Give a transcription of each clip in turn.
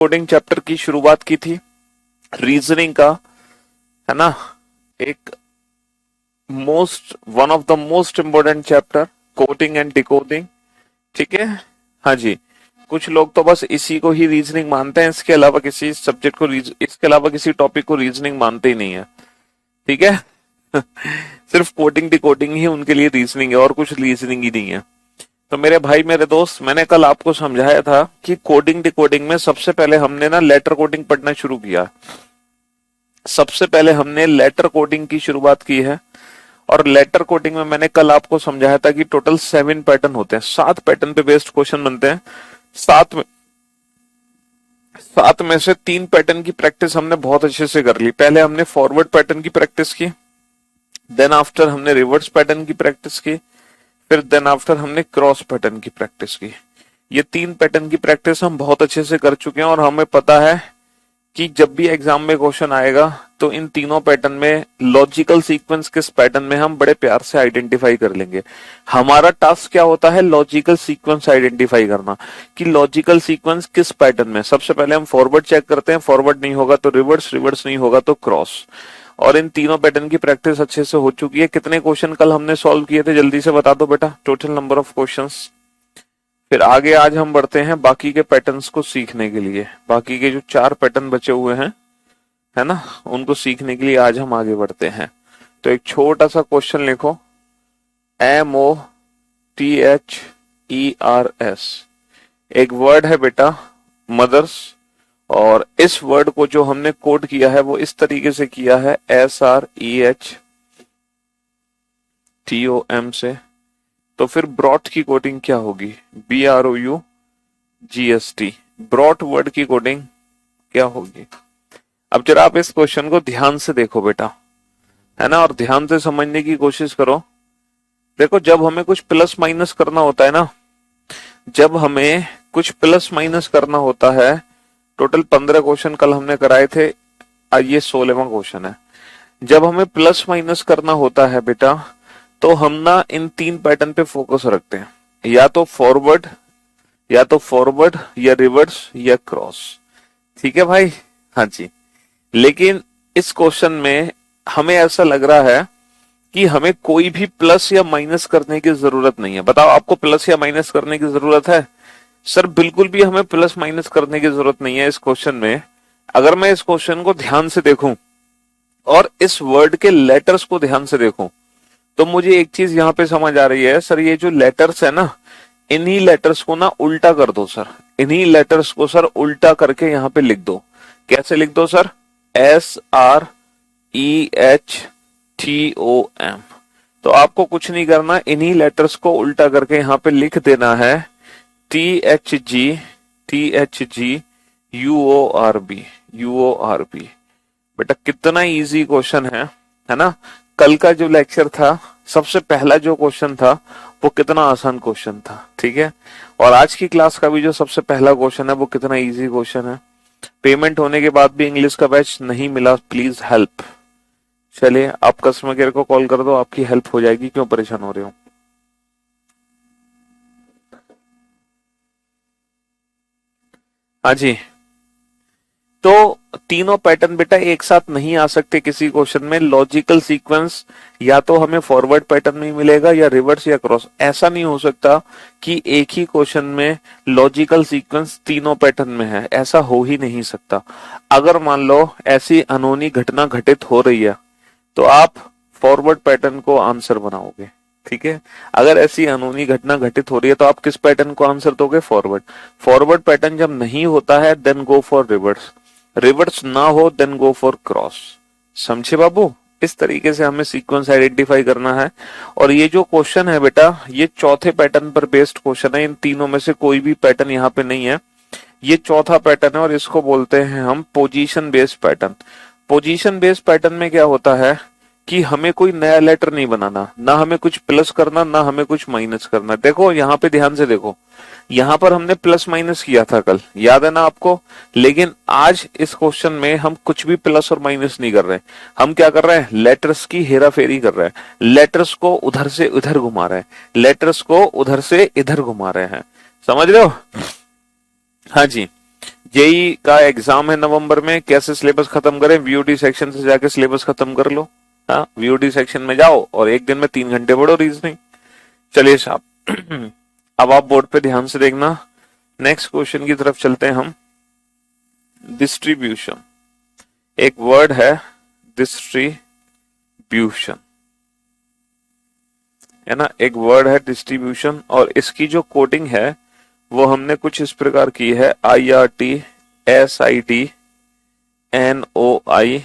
Coding chapter की शुरुआत की थी, रीजनिंग का, है ना। एक one of the most important chapter, coding and decoding. ठीक है, हाँ जी। कुछ लोग तो बस इसी को ही रीजनिंग मानते हैं, इसके अलावा किसी सब्जेक्ट को इसके अलावा किसी टॉपिक को रीजनिंग मानते ही नहीं है। ठीक है सिर्फ कोडिंग डिकोडिंग ही उनके लिए रीजनिंग है और कुछ रीजनिंग ही नहीं है। तो मेरे भाई मेरे दोस्त, मैंने कल आपको समझाया था कि कोडिंग डिकोडिंग में सबसे पहले हमने ना लेटर कोडिंग पढ़ना शुरू किया। सबसे पहले हमने लेटर कोडिंग की शुरुआत की है। और लेटर कोडिंग में मैंने कल आपको समझाया था कि टोटल 7 पैटर्न होते हैं, 7 पैटर्न पे बेस्ड क्वेश्चन बनते हैं। सात में से 3 पैटर्न की प्रैक्टिस हमने बहुत अच्छे से कर ली। पहले हमने फॉरवर्ड पैटर्न की प्रैक्टिस की, देन आफ्टर हमने रिवर्स पैटर्न की प्रैक्टिस की, फिर देन आफ्टर हमने क्रॉस पैटर्न की प्रैक्टिस की। ये 3 पैटर्न की प्रैक्टिस हम बहुत अच्छे से कर चुके हैं और हमें पता है कि जब भी एग्जाम में क्वेश्चन आएगा तो इन तीनों पैटर्न में लॉजिकल सीक्वेंस किस पैटर्न में हम बड़े प्यार से आइडेंटिफाई कर लेंगे। हमारा टास्क क्या होता है, लॉजिकल सीक्वेंस आइडेंटिफाई करना कि लॉजिकल सीक्वेंस किस पैटर्न में। सबसे पहले हम फॉरवर्ड चेक करते हैं, फॉरवर्ड नहीं होगा तो रिवर्स, रिवर्स नहीं होगा तो क्रॉस। और इन तीनों पैटर्न की प्रैक्टिस अच्छे से हो चुकी है। कितने क्वेश्चन कल हमने सॉल्व किए थे, जल्दी से बता दो बेटा, टोटल नंबर ऑफ क्वेश्चंस। फिर आगे आज हम बढ़ते हैं बाकी के पैटर्न्स को सीखने के लिए। बाकी के जो 4 पैटर्न बचे हुए हैं, है ना, उनको सीखने के लिए आज हम आगे बढ़ते हैं। तो एक छोटा सा क्वेश्चन लिखो, MOTHERS। एक वर्ड है बेटा मदर्स, और इस वर्ड को जो हमने कोड किया है वो इस तरीके से किया है, SREHTOM से। तो फिर ब्रॉट की कोडिंग क्या होगी, BROUGST। ब्रॉट वर्ड की कोडिंग क्या होगी। अब जरा आप इस क्वेश्चन को ध्यान से देखो बेटा, है ना, और ध्यान से समझने की कोशिश करो। देखो, जब हमें कुछ प्लस माइनस करना होता है ना, जब हमें कुछ प्लस माइनस करना होता है, टोटल 15 क्वेश्चन कल हमने कराए थे, आज ये 16वां क्वेश्चन है। जब हमें प्लस माइनस करना होता है बेटा, तो हम ना इन 3 पैटर्न पे फोकस रखते हैं, या तो फॉरवर्ड या रिवर्स या क्रॉस। ठीक है भाई, हाँ जी। लेकिन इस क्वेश्चन में हमें ऐसा लग रहा है कि हमें कोई भी प्लस या माइनस करने की जरूरत नहीं है। बताओ, आपको प्लस या माइनस करने की जरूरत है? सर बिल्कुल भी हमें प्लस माइनस करने की जरूरत नहीं है इस क्वेश्चन में। अगर मैं इस क्वेश्चन को ध्यान से देखूं और इस वर्ड के लेटर्स को ध्यान से देखूं, तो मुझे एक चीज यहां पे समझ आ रही है, सर ये जो लेटर्स है ना, इन्हीं लेटर्स को ना उल्टा कर दो सर। इन्हीं लेटर्स को सर उल्टा करके यहां पे लिख दो। कैसे लिख दो सर? SREHTOM। तो आपको कुछ नहीं करना, इन्हीं लेटर्स को उल्टा करके यहां पे लिख देना है THGUORB। बेटा कितना इजी क्वेश्चन है ना। कल का जो लेक्चर था, सबसे पहला जो क्वेश्चन था वो कितना आसान क्वेश्चन था। ठीक है, और आज की क्लास का भी जो सबसे पहला क्वेश्चन है वो कितना इजी क्वेश्चन है। पेमेंट होने के बाद भी इंग्लिश का बैच नहीं मिला, प्लीज हेल्प। चलिए, आप कस्टमर केयर को कॉल कर दो, आपकी हेल्प हो जाएगी, क्यों परेशान हो रहे हो। हाँ जी, तो तीनों पैटर्न बेटा एक साथ नहीं आ सकते किसी क्वेश्चन में। लॉजिकल सीक्वेंस या तो हमें फॉरवर्ड पैटर्न में मिलेगा या रिवर्स या क्रॉस। ऐसा नहीं हो सकता कि एक ही क्वेश्चन में लॉजिकल सीक्वेंस तीनों पैटर्न में है, ऐसा हो ही नहीं सकता। अगर मान लो ऐसी अनहोनी घटना घटित हो रही है तो आप फॉरवर्ड पैटर्न को आंसर बनाओगे। ठीक है, अगर ऐसी अनहोनी घटना घटित हो रही है तो आप किस पैटर्न को आंसर दोगे? फॉरवर्ड। फॉरवर्ड पैटर्न जब नहीं होता है then go for reverse. Reverse ना हो देन गो फॉर क्रॉस। समझे बाबू? इस तरीके से हमें सीक्वेंस आइडेंटिफाई करना है। और ये जो क्वेश्चन है बेटा, ये चौथे पैटर्न पर बेस्ड क्वेश्चन है। इन तीनों में से कोई भी पैटर्न यहाँ पे नहीं है, ये चौथा पैटर्न है और इसको बोलते हैं हम position based pattern. Position based pattern में क्या होता है कि हमें कोई नया लेटर नहीं बनाना, ना हमें कुछ प्लस करना, ना हमें कुछ माइनस करना। देखो यहाँ पे ध्यान से देखो, यहाँ पर हमने प्लस माइनस किया था कल, याद है ना आपको। लेकिन आज इस क्वेश्चन में हम कुछ भी प्लस और माइनस नहीं कर रहे। हम क्या कर रहे हैं? लेटर्स की हेरा फेरी कर रहे हैं। लेटर्स को उधर से उधर घुमा रहे हैं, लेटर्स को उधर से इधर घुमा रहे हैं। समझ रहे हो? हाँ जी। जेई का एग्जाम है नवंबर में, कैसे सिलेबस खत्म करें? वीओडी सेक्शन से जाके सिलेबस खत्म कर लो। हाँ, वीओडी सेक्शन में जाओ और एक दिन में 3 घंटे पढ़ो रीजनिंग। चलिए साहब अब आप बोर्ड पे ध्यान से देखना। नेक्स्ट क्वेश्चन की तरफ चलते हैं हम। डिस्ट्रीब्यूशन, एक वर्ड है डिस्ट्रीब्यूशन, है ना, एक वर्ड है डिस्ट्रीब्यूशन, और इसकी जो कोडिंग है वो हमने कुछ इस प्रकार की है, IRT SID NOI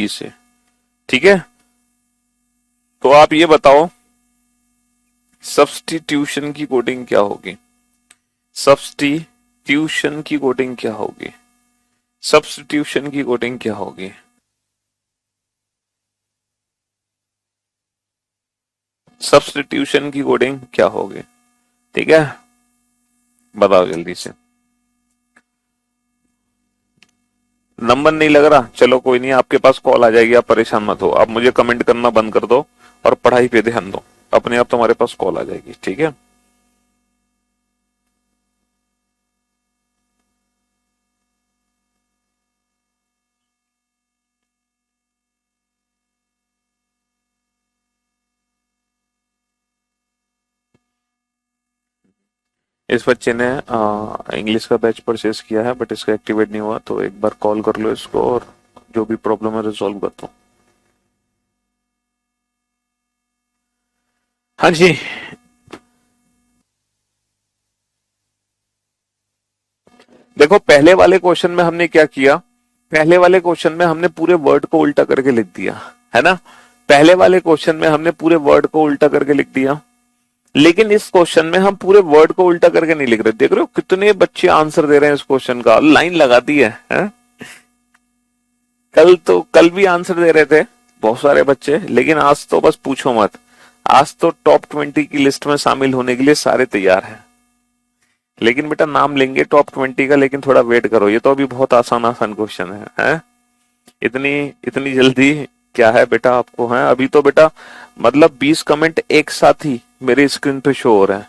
से। ठीक है, तो आप ये बताओ सब्स्टिट्यूशन की कोडिंग क्या होगी? सब्स्टिट्यूशन की कोडिंग क्या होगी? सब्स्टिट्यूशन की कोडिंग क्या होगी? सब्स्टिट्यूशन की कोडिंग क्या होगी? ठीक है, बताओ जल्दी से। नंबर नहीं लग रहा, चलो कोई नहीं, आपके पास कॉल आ जाएगी, आप परेशान मत हो। आप मुझे कमेंट करना बंद कर दो और पढ़ाई पे ध्यान दो, अपने आप तुम्हारे पास कॉल आ जाएगी। ठीक है, इस बच्चे ने इंग्लिश का बैच परचेज किया है बट इसका एक्टिवेट नहीं हुआ, तो एक बार कॉल कर लो इसको और जो भी प्रॉब्लम है रिजॉल्व कर दो। हाँ जी, देखो पहले वाले क्वेश्चन में हमने क्या किया, पहले वाले क्वेश्चन में हमने पूरे वर्ड को उल्टा करके लिख दिया, है ना। पहले वाले क्वेश्चन में हमने पूरे वर्ड को उल्टा करके लिख दिया, लेकिन इस क्वेश्चन में हम पूरे वर्ड को उल्टा करके नहीं लिख रहे। देख रहे हो कितने बच्चे आंसर दे रहे हैं इस क्वेश्चन का, लाइन लगा दी है? कल भी आंसर दे रहे थे बहुत सारे बच्चे, लेकिन आज तो बस पूछो मत, आज तो टॉप 20 की लिस्ट में शामिल होने के लिए सारे तैयार हैं। लेकिन बेटा नाम लेंगे टॉप 20 का, लेकिन थोड़ा वेट करो, ये तो अभी बहुत आसान आसान क्वेश्चन है? इतनी इतनी जल्दी क्या है बेटा आपको, है अभी तो बेटा, मतलब 20 कमेंट एक साथ ही मेरे स्क्रीन पे शो हो रहे हैं,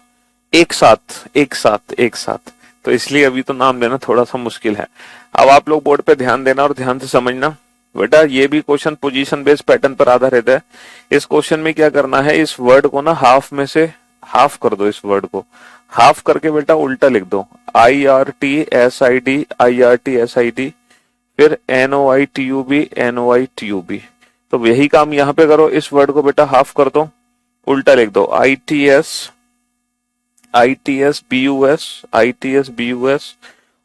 एक साथ एक साथ एक साथ, तो इसलिए अभी तो नाम लेना थोड़ा सा मुश्किल है। अब आप लोग बोर्ड पे ध्यान देना और ध्यान से समझना बेटा, ये भी क्वेश्चन पोजीशन बेस्ड पैटर्न पर आधारित है। इस क्वेश्चन में क्या करना है, इस वर्ड को ना हाफ में से हाफ कर दो, इस वर्ड को हाफ करके बेटा उल्टा लिख दो, IRTSID फिर NOITUB, तो यही काम यहाँ पे करो, इस वर्ड को बेटा हाफ कर दो, उल्टा लिख दो, ITS BUS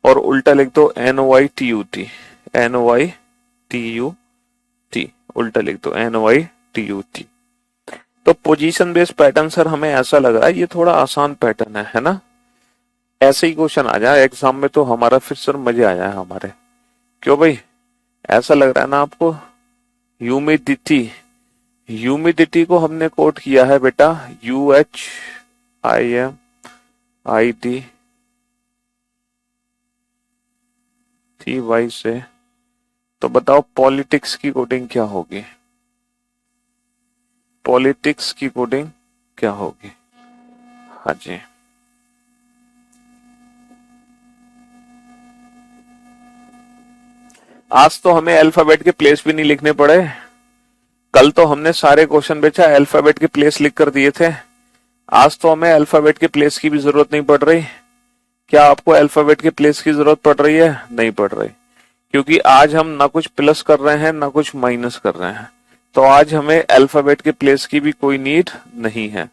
और उल्टा लिख दो NOITUT, उल्टा लिख दो NOITUT। तो पोजीशन बेस्ड पैटर्न सर हमें ऐसा लग रहा है ये थोड़ा आसान पैटर्न है ना, ऐसे ही क्वेश्चन आ जाए एग्जाम में तो हमारा फिर सर मजे आ जाए हमारे। क्यों भाई, ऐसा लग रहा है ना आपको? ह्यूमिडिटी को हमने कोट किया है बेटा UHIMIDTY से, तो बताओ पॉलिटिक्स की कोडिंग क्या होगी? पॉलिटिक्स की कोडिंग क्या होगी? हाँ जी, आज तो हमें अल्फाबेट के प्लेस भी नहीं लिखने पड़े, कल तो हमने सारे क्वेश्चन बेचा अल्फाबेट के प्लेस लिख कर दिए थे, आज तो हमें अल्फाबेट के प्लेस की भी जरूरत नहीं पड़ रही। क्या आपको अल्फाबेट के प्लेस की जरूरत पड़ रही है? नहीं पड़ रही, क्योंकि आज हम ना कुछ प्लस कर रहे हैं ना कुछ माइनस कर रहे हैं, तो आज हमें अल्फाबेट के प्लेस की भी कोई नीड नहीं है।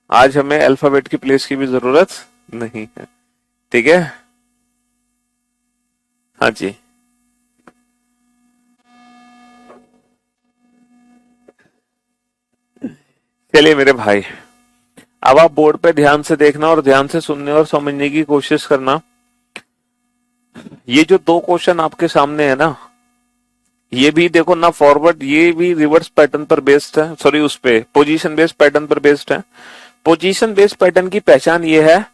आज हमें अल्फाबेट की प्लेस की भी जरूरत नहीं है। ठीक है, हाँ जी, चलिए मेरे भाई, अब आप बोर्ड पे ध्यान से देखना और ध्यान से सुनने और समझने की कोशिश करना। ये जो 2 क्वेश्चन आपके सामने है ना, ये भी देखो ना फॉरवर्ड, ये भी रिवर्स पैटर्न पर बेस्ड है, सॉरी उस पे पोजीशन बेस्ड पैटर्न पर बेस्ड है। पोजीशन बेस्ड पैटर्न की पहचान ये है,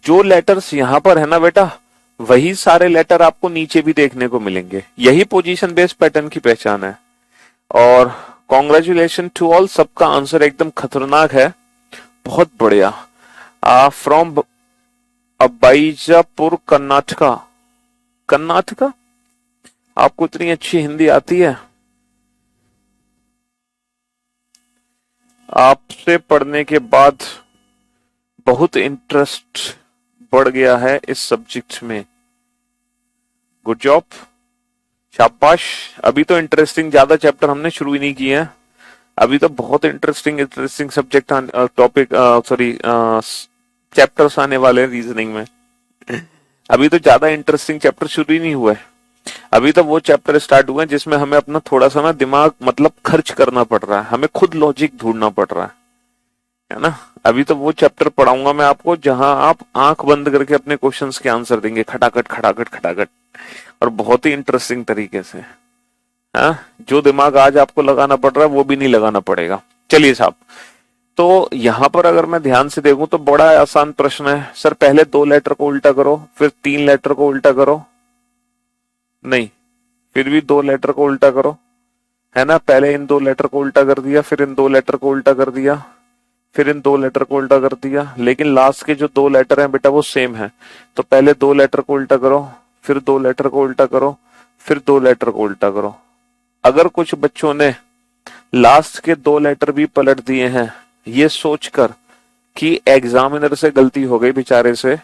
जो लेटर्स यहां पर है ना बेटा, वही सारे लेटर आपको नीचे भी देखने को मिलेंगे, यही पोजीशन बेस्ड पैटर्न की पहचान है। और कॉन्ग्रेचुलेशन टू ऑल, सबका आंसर एकदम खतरनाक है, बहुत बढ़िया। फ्रॉम बैजापुर कर्नाटका। कर्नाटका, आपको इतनी अच्छी हिंदी आती है। आपसे पढ़ने के बाद बहुत इंटरेस्ट बढ़ गया है इस सब्जेक्ट में, गुड जॉब, शाबाश। अभी तो इंटरेस्टिंग ज्यादा चैप्टर हमने शुरू ही नहीं किए हैं, अभी तो बहुत interesting subject topic sorry chapters आने वाले हैं रीजनिंग में। अभी तो ज्यादा इंटरेस्टिंग चैप्टर शुरू ही नहीं हुआ है, अभी तो वो चैप्टर स्टार्ट हुए हैं जिसमें हमें अपना थोड़ा सा ना दिमाग मतलब खर्च करना पड़ रहा है, हमें खुद लॉजिक ढूंढना पड़ रहा है ना। अभी तो वो चैप्टर पढ़ाऊंगा मैं आपको जहां आप आंख बंद करके अपने क्वेश्चंस के आंसर देंगे, खटाखट खटाखट खटाखट, और बहुत ही इंटरेस्टिंग तरीके से। हाँ, जो दिमाग आज आपको लगाना पड़ रहा है वो भी नहीं लगाना पड़ेगा। चलिए साहब, तो यहां पर अगर मैं ध्यान से देखूं तो बड़ा आसान प्रश्न है। सर पहले 2 लेटर को उल्टा करो, फिर 3 लेटर को उल्टा करो, नहीं, फिर भी 2 लेटर को उल्टा करो, है ना। पहले इन 2 लेटर को उल्टा कर दिया, फिर इन 2 लेटर को उल्टा कर दिया, फिर इन 2 लेटर को उल्टा कर दिया, लेकिन लास्ट के जो 2 लेटर हैं बेटा वो सेम है। तो पहले 2 लेटर को उल्टा करो, फिर 2 लेटर को उल्टा करो, फिर 2 लेटर को उल्टा करो। अगर कुछ बच्चों ने लास्ट के 2 लेटर भी पलट दिए हैं ये सोचकर कि एग्जामिनर से गलती हो गई बेचारे से,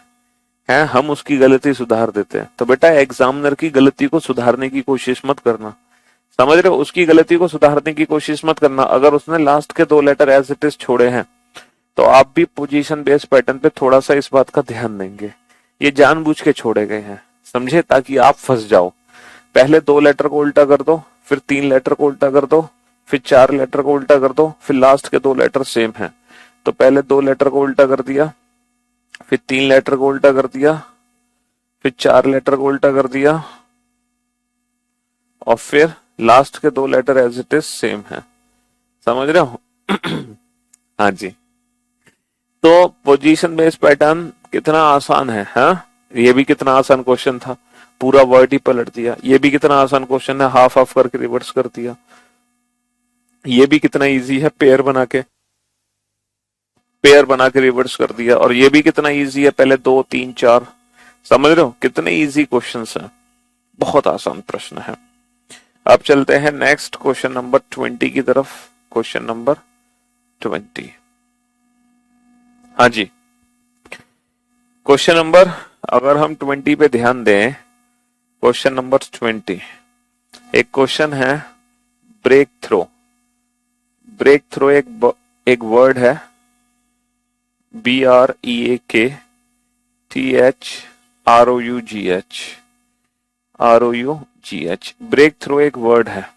है, हम उसकी गलती सुधार देते हैं, तो बेटा एग्जामिनर की गलती को सुधारने की कोशिश मत करना, समझ रहे हो, उसकी गलती को सुधारने की कोशिश मत करना। अगर उसने लास्ट के 2 लेटर एज इट इज छोड़े हैं तो आप भी पोजीशन बेस्ड पैटर्न पे थोड़ा सा इस बात का ध्यान देंगे, ये जानबूझ के छोड़े गए हैं, समझे, ताकि आप फंस जाओ। पहले 2 लेटर को उल्टा कर दो, फिर 3 लेटर को उल्टा कर दो, फिर 4 लेटर को उल्टा कर दो, फिर लास्ट के 2 लेटर सेम हैं। तो पहले 2 लेटर को उल्टा कर दिया, फिर 3 लेटर को उल्टा कर दिया, फिर 4 लेटर को उल्टा कर दिया, और फिर लास्ट के 2 letter as it is same है, समझ रहे हो। हाँ जी, तो पोजीशन बेस्ड पैटर्न कितना आसान है, हाँ, ये भी कितना आसान क्वेश्चन था, पूरा वर्ड ही पलट दिया। ये भी कितना आसान क्वेश्चन है, हाफ हाफ करके रिवर्स कर दिया। ये भी कितना इजी है, पेयर बना के रिवर्स कर दिया। और ये भी कितना इजी है, पहले 2 3 4, समझ रहे हो कितने इजी क्वेश्चंस हैं, बहुत आसान प्रश्न है। अब चलते हैं नेक्स्ट क्वेश्चन नंबर 20 की तरफ। क्वेश्चन नंबर 20, हाँ जी, क्वेश्चन नंबर, अगर हम 20 पे ध्यान दें, क्वेश्चन नंबर 20 एक क्वेश्चन है ब्रेक थ्रो। ब्रेक थ्रो एक वर्ड है, BREAKTHROUGH, ब्रेक थ्रो एक वर्ड है,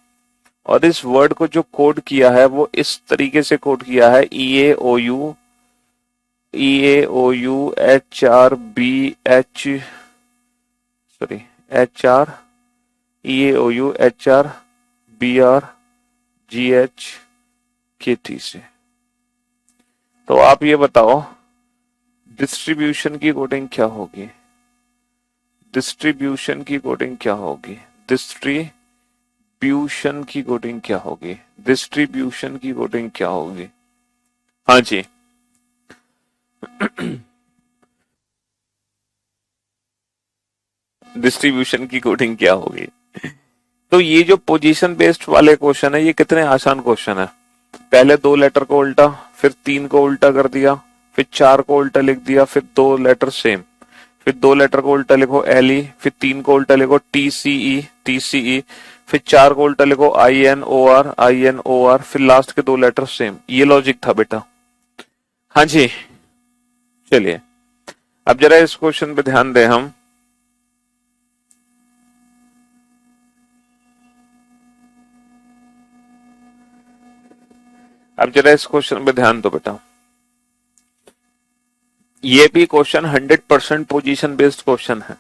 और इस वर्ड को जो कोड किया है वो इस तरीके से कोड किया है, EAOUHRBHGHKT से। तो आप ये बताओ डिस्ट्रीब्यूशन की कोडिंग क्या होगी, डिस्ट्रीब्यूशन की कोडिंग क्या होगी, डिस्ट्रीब्यूशन की कोडिंग क्या होगी, डिस्ट्रीब्यूशन की कोडिंग क्या होगी, हाँ जी। डिस्ट्रीब्यूशन की कोडिंग क्या होगी। तो ये जो पोजीशन बेस्ड वाले क्वेश्चन है ये कितने आसान क्वेश्चन है। पहले 2 लेटर को उल्टा, फिर 3 को उल्टा कर दिया, फिर 4 को उल्टा लिख दिया, फिर 2 लेटर सेम, फिर 2 लेटर को उल्टा लिखो LE, फिर 3 को उल्टा लिखो TCE, फिर 4 को उल्टा लिखो INOR, फिर लास्ट के 2 लेटर सेम। ये लॉजिक था बेटा, हाँ जी। चलिए अब जरा इस क्वेश्चन पे ध्यान दें हम। अब जरा इस क्वेश्चन पे ध्यान दो बेटा, ये भी क्वेश्चन 100% पोजीशन बेस्ड क्वेश्चन है,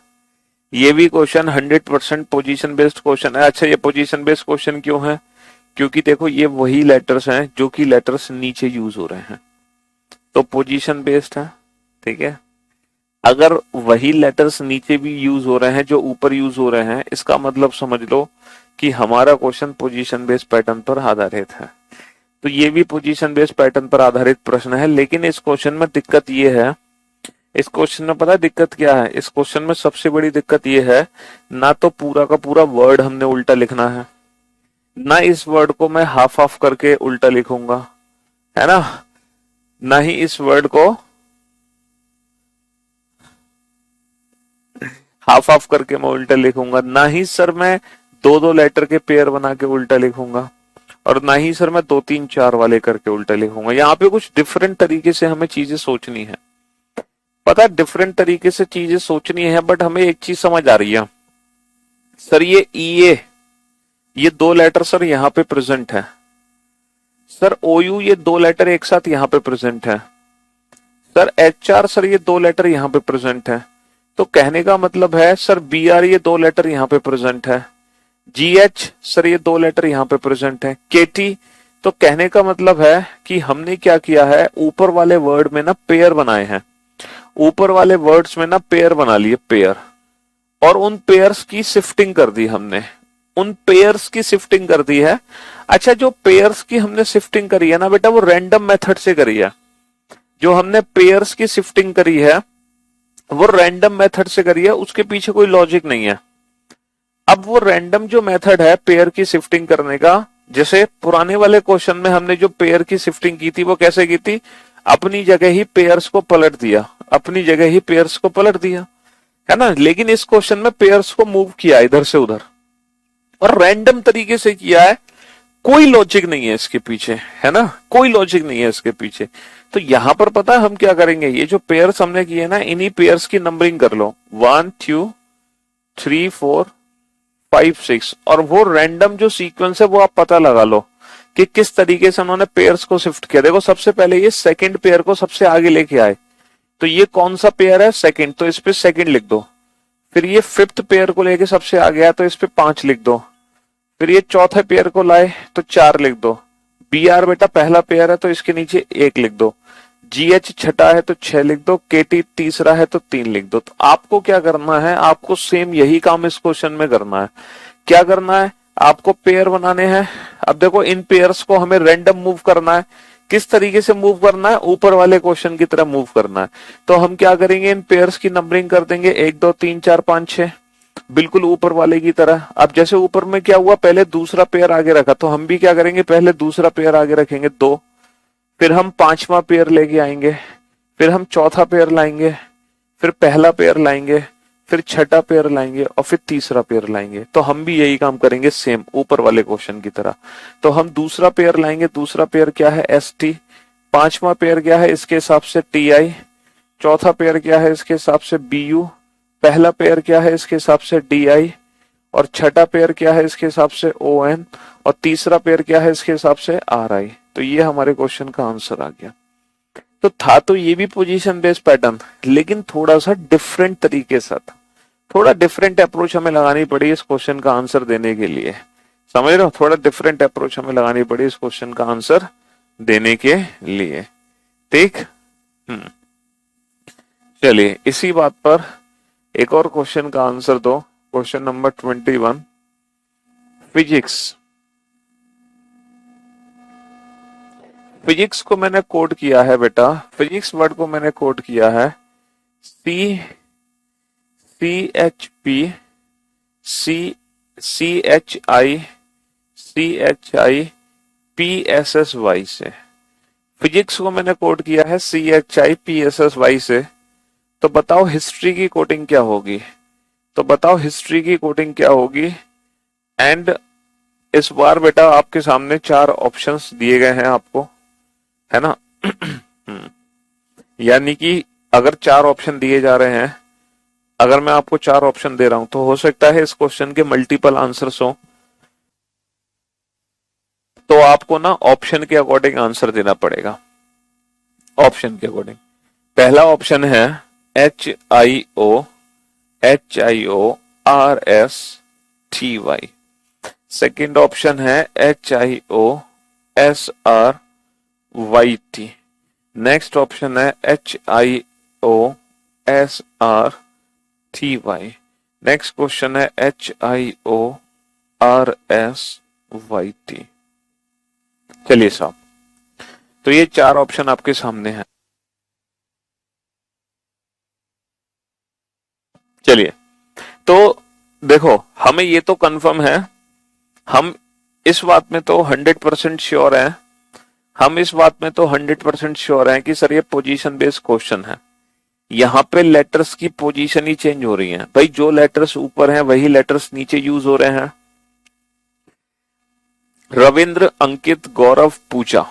ये भी क्वेश्चन 100% पोजीशन बेस्ड क्वेश्चन है। अच्छा, ये पोजीशन बेस्ड क्वेश्चन क्यों है, क्योंकि देखो ये वही लेटर्स हैं जो कि लेटर्स नीचे यूज हो रहे हैं, तो पोजीशन बेस्ड है, ठीक है। अगर वही लेटर्स नीचे भी यूज हो रहे हैं जो ऊपर यूज हो रहे हैं, इसका मतलब समझ लो कि हमारा क्वेश्चन पोजीशन बेस्ड पैटर्न पर आधारित है। तो ये भी पोजीशन बेस्ड पैटर्न पर आधारित प्रश्न है, लेकिन इस क्वेश्चन में दिक्कत ये है, इस क्वेश्चन में पता है दिक्कत क्या है? इस क्वेश्चन में सबसे बड़ी दिक्कत ये है, ना तो पूरा का पूरा वर्ड हमने उल्टा लिखना है, ना इस वर्ड को मैं हाफ ऑफ करके उल्टा लिखूंगा, है ना, ना ही इस वर्ड को हाफ ऑफ करके मैं उल्टा लिखूंगा, ना ही सर मैं दो दो लेटर के पेयर बना के उल्टा लिखूंगा, और ना ही सर मैं 2 3 4 वाले करके उल्टा लिखूंगा। यहाँ पे कुछ डिफरेंट तरीके से हमें चीजें सोचनी है, पता है डिफरेंट तरीके से चीजें सोचनी है, बट हमें एक चीज समझ आ रही है सर, ये ई ये 2 लेटर सर यहाँ पे प्रेजेंट है, सर OU ये 2 लेटर एक साथ यहाँ पे प्रेजेंट है, सर HR सर ये 2 लेटर यहाँ पे प्रेजेंट है। तो कहने का मतलब है सर BR ये 2 लेटर यहाँ पे प्रेजेंट है, GH सर ये 2 लेटर यहाँ पे प्रेजेंट है, KT। तो कहने का मतलब है कि हमने क्या किया है, ऊपर वाले वर्ड में ना पेयर बनाए हैं, ऊपर वाले वर्ड्स में ना पेयर बना लिए, पेयर, और उन पेयर्स की शिफ्टिंग कर दी हमने, उन पेयर्स की शिफ्टिंग कर दी है। अच्छा, जो पेयर्स की हमने शिफ्टिंग करी है ना बेटा, वो रैंडम मेथड से करी है। जो हमने पेयर्स की शिफ्टिंग करी है वो रैंडम मेथड से करी है, उसके पीछे कोई लॉजिक नहीं है। अब वो रैंडम जो मेथड है पेयर की शिफ्टिंग करने का, जैसे पुराने वाले क्वेश्चन में हमने जो पेयर की शिफ्टिंग की थी वो कैसे की थी, अपनी जगह ही पेयर्स को पलट दिया, अपनी जगह ही पेयर्स को पलट दिया, है ना। लेकिन इस क्वेश्चन में पेयर्स को मूव किया इधर से उधर, और रैंडम तरीके से किया है, कोई लॉजिक नहीं है इसके पीछे, है ना, कोई लॉजिक नहीं है इसके पीछे। तो यहां पर पता है हम क्या करेंगे, ये जो पेयर्स हमने किए ना, इन्हीं पेयर्स की नंबरिंग कर लो, 1 2 3 4 5 6, और वो रैंडम जो सीक्वेंस है वो आप पता लगा लो कि किस तरीके से उन्होंने पेयर्स को शिफ्ट किया। देखो सबसे पहले ये सेकंड पेयर को सबसे आगे लेके आए, तो ये कौन सा पेयर है, सेकंड, तो इस पे सेकंड लिख दो। फिर ये फिफ्थ पेयर को लेके सबसे आगे आया, तो इस पे 5 लिख दो। फिर ये चौथे पेयर को लाए तो 4 लिख दो। BR बेटा पहला पेयर है तो इसके नीचे 1 लिख दो। GH छठा है तो 6 लिख दो। KT तीसरा है तो 3 लिख दो। तो आपको क्या करना है, आपको सेम यही काम इस क्वेश्चन में करना है। क्या करना है, आपको पेयर बनाने हैं। अब देखो इन पेयर्स को हमें रैंडम मूव करना है। किस तरीके से मूव करना है, ऊपर वाले क्वेश्चन की तरह मूव करना है। तो हम क्या करेंगे, इन पेयर्स की नंबरिंग कर देंगे 1 2 3 4 5 6, बिल्कुल ऊपर वाले की तरह। अब जैसे ऊपर में क्या हुआ, पहले दूसरा पेयर आगे रखा, तो हम भी क्या करेंगे, पहले दूसरा पेयर आगे रखेंगे 2, फिर हम 5वां पेयर लेके आएंगे, फिर हम चौथा पेयर लाएंगे, फिर पहला पेयर लाएंगे, फिर छठा पेयर लाएंगे और फिर तीसरा पेयर लाएंगे। तो हम भी यही काम करेंगे सेम ऊपर वाले क्वेश्चन की तरह। तो हम दूसरा पेयर लाएंगे, दूसरा पेयर क्या है, ST, 5वां पेयर क्या है इसके हिसाब से TI, चौथा पेयर क्या है इसके हिसाब से BU, पहला पेयर क्या है इसके हिसाब से DI, और छठा पेयर क्या है इसके हिसाब से ON, और तीसरा पेयर क्या है इसके हिसाब से RI। तो ये हमारे क्वेश्चन का आंसर आ गया। तो था तो ये भी पोजीशन बेस्ड पैटर्न, लेकिन थोड़ा सा डिफरेंट तरीके से था, थोड़ा डिफरेंट अप्रोच हमें लगानी पड़ी इस क्वेश्चन का आंसर देने के लिए। समझ रहे हो, थोड़ा डिफरेंट अप्रोच हमें लगानी पड़ी इस क्वेश्चन का आंसर देने के लिए। ठीक, चलिए इसी बात पर एक और क्वेश्चन का आंसर दो। Question number 21, physics. फिजिक्स को मैंने कोड किया है बेटा, फिजिक्स वर्ड को मैंने कोड किया है CHP CHI से। फिजिक्स को मैंने कोड किया है CHIPSSY से। तो बताओ हिस्ट्री की कोडिंग क्या होगी, तो बताओ हिस्ट्री की कोडिंग क्या होगी। एंड इस बार बेटा आपके सामने 4 ऑप्शंस दिए गए हैं आपको, है ना। यानी कि अगर 4 ऑप्शन दिए जा रहे हैं, अगर मैं आपको 4 ऑप्शन दे रहा हूं, तो हो सकता है इस क्वेश्चन के मल्टीपल आंसर्स हो, तो आपको ना ऑप्शन के अकॉर्डिंग आंसर देना पड़ेगा। ऑप्शन के अकॉर्डिंग पहला ऑप्शन है HIORSTY, सेकेंड ऑप्शन है HIOSRYT, नेक्स्ट ऑप्शन है HIOSRTY, नेक्स्ट क्वेश्चन है HIOSRY, RSYT। चलिए साहब, तो ये चार ऑप्शन आपके सामने हैं। चलिए, तो देखो, हमें ये तो कंफर्म है, हम इस बात में तो 100% श्योर हैं, हम इस बात में तो 100% श्योर हैं कि सर ये पोजीशन बेस्ड क्वेश्चन है। यहाँ पे लेटर्स की पोजीशन ही चेंज हो रही है भाई, जो लेटर्स ऊपर हैं वही लेटर्स नीचे यूज हो रहे हैं। रविंद्र, अंकित, गौरव, पूजा,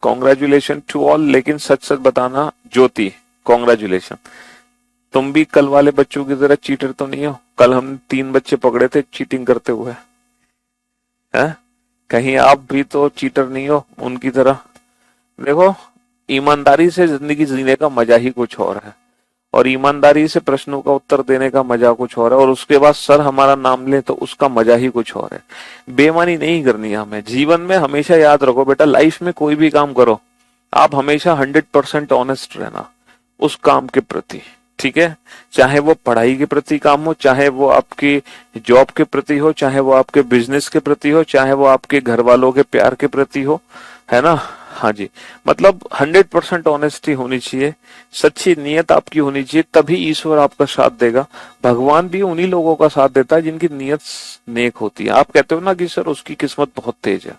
कॉन्ग्रेचुलेशन टू ऑल। लेकिन सच सच बताना, ज्योति, कॉन्ग्रेचुलेशन, तुम भी कल वाले बच्चों की तरह चीटर तो नहीं हो। कल हमने 3 बच्चे पकड़े थे चीटिंग करते हुए, हैं? कहीं आप भी तो चीटर नहीं हो उनकी तरह। देखो, ईमानदारी से जिंदगी जीने का मजा ही कुछ और है, और ईमानदारी से प्रश्नों का उत्तर देने का मजा कुछ और है, और उसके बाद सर हमारा नाम ले तो उसका मजा ही कुछ और है। बेईमानी नहीं करनी है हमें जीवन में। हमेशा याद रखो बेटा, लाइफ में कोई भी काम करो, आप हमेशा 100% ऑनेस्ट रहना उस काम के प्रति, ठीक है? चाहे वो पढ़ाई के प्रति काम हो, चाहे वो आपकी जॉब के प्रति हो, चाहे वो आपके बिजनेस के प्रति हो, चाहे वो आपके घर वालों के प्यार के प्रति हो, है ना? हाँ जी, मतलब 100% ऑनेस्टी होनी चाहिए, सच्ची नीयत आपकी होनी चाहिए, तभी ईश्वर आपका साथ देगा। भगवान भी उन्हीं लोगों का साथ देता है जिनकी नीयत नेक होती है। आप कहते हो ना कि सर उसकी किस्मत बहुत तेज है,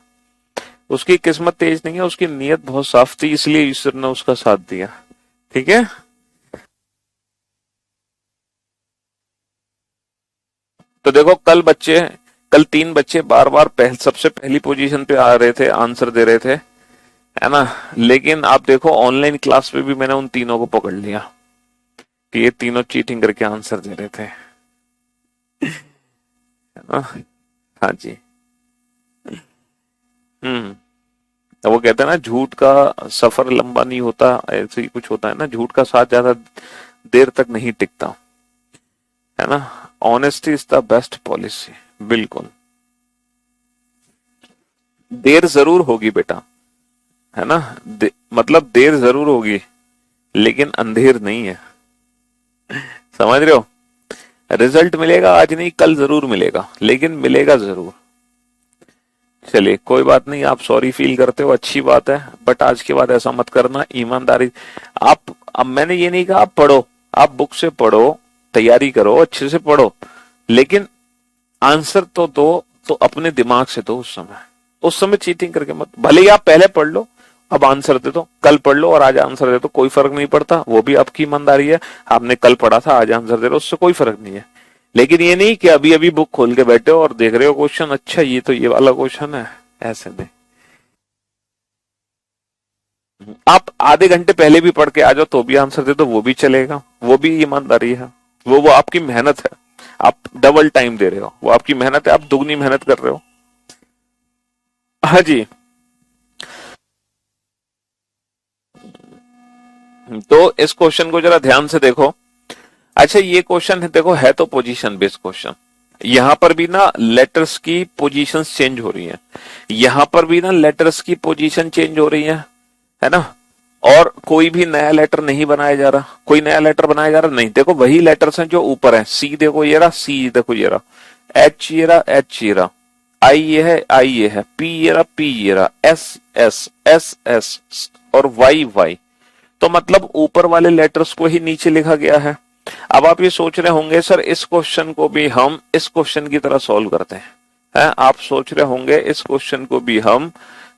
उसकी किस्मत तेज नहीं है, उसकी नीयत बहुत साफ थी, इसलिए ईश्वर ने उसका साथ दिया, ठीक है? तो देखो, कल 3 बच्चे बार बार सबसे पहली पोजीशन पे आ रहे थे, आंसर दे रहे थे, है ना? लेकिन आप देखो, ऑनलाइन क्लास पे भी मैंने उन तीनों को पकड़ लिया कि ये तीनों चीटिंग करके आंसर दे रहे थे, है ना? हाँ जी। तो वो कहते हैं ना, झूठ का सफर लंबा नहीं होता, ऐसे ही कुछ होता है ना, झूठ का साथ ज्यादा देर तक नहीं टिकता, है ना? Honesty is the best policy. बिल्कुल, देर जरूर होगी बेटा, है ना? मतलब देर जरूर होगी, लेकिन अंधेर नहीं है, समझ रहे हो? रिजल्ट मिलेगा आज नहीं, कल जरूर मिलेगा, लेकिन मिलेगा जरूर। चलिए, कोई बात नहीं, आप सॉरी फील करते हो, अच्छी बात है, बट आज के बाद ऐसा मत करना, ईमानदारी। आप, अब मैंने ये नहीं कहा आप पढ़ो, आप बुक से पढ़ो, तैयारी करो, अच्छे से पढ़ो, लेकिन आंसर तो दो, तो अपने दिमाग से दो। उस समय चीटिंग करके मत, भले ही आप पहले पढ़ लो, अब आंसर दे दो, कल पढ़ लो और आज आंसर दे दो, कोई फर्क नहीं पड़ता, वो भी आपकी ईमानदारी है। आपने कल पढ़ा था, आज आंसर दे रहे हो, उससे कोई फर्क नहीं है। लेकिन ये नहीं कि अभी अभी बुक खोल के बैठे हो और देख रहे हो क्वेश्चन, अच्छा ये तो ये वाला क्वेश्चन है, ऐसे नहीं। आप आधे घंटे पहले भी पढ़ के आ जाओ तो भी आंसर दे दो, वो भी चलेगा, वो भी ईमानदारी है। वो आपकी मेहनत है, आप डबल टाइम दे रहे हो, वो आपकी मेहनत है, आप दुगनी मेहनत कर रहे हो। हाँ जी। तो इस क्वेश्चन को जरा ध्यान से देखो। अच्छा, ये क्वेश्चन है, देखो, है तो पोजीशन बेस्ड क्वेश्चन। यहां पर भी ना लेटर्स की पोजीशंस चेंज हो रही हैं, यहां पर भी ना लेटर्स की पोजीशन चेंज हो रही है ना? और कोई भी नया लेटर नहीं बनाया जा रहा, कोई नया लेटर बनाया जा रहा नहीं। देखो, वही लेटर्स हैं जो ऊपर हैं, सी देखो ये रहा, सी देखो ये रहा, एच ये रहा, एच ये रहा, आई ये है, आई ये है, पी ये रहा, पी ये रहा, एस एस, एस एस, और वाई वाई। तो मतलब ऊपर वाले लेटर्स को ही नीचे लिखा गया है। अब आप ये सोच रहे होंगे सर इस क्वेश्चन को भी हम इस क्वेश्चन की तरह सॉल्व करते हैं, आप सोच रहे होंगे इस क्वेश्चन को भी हम,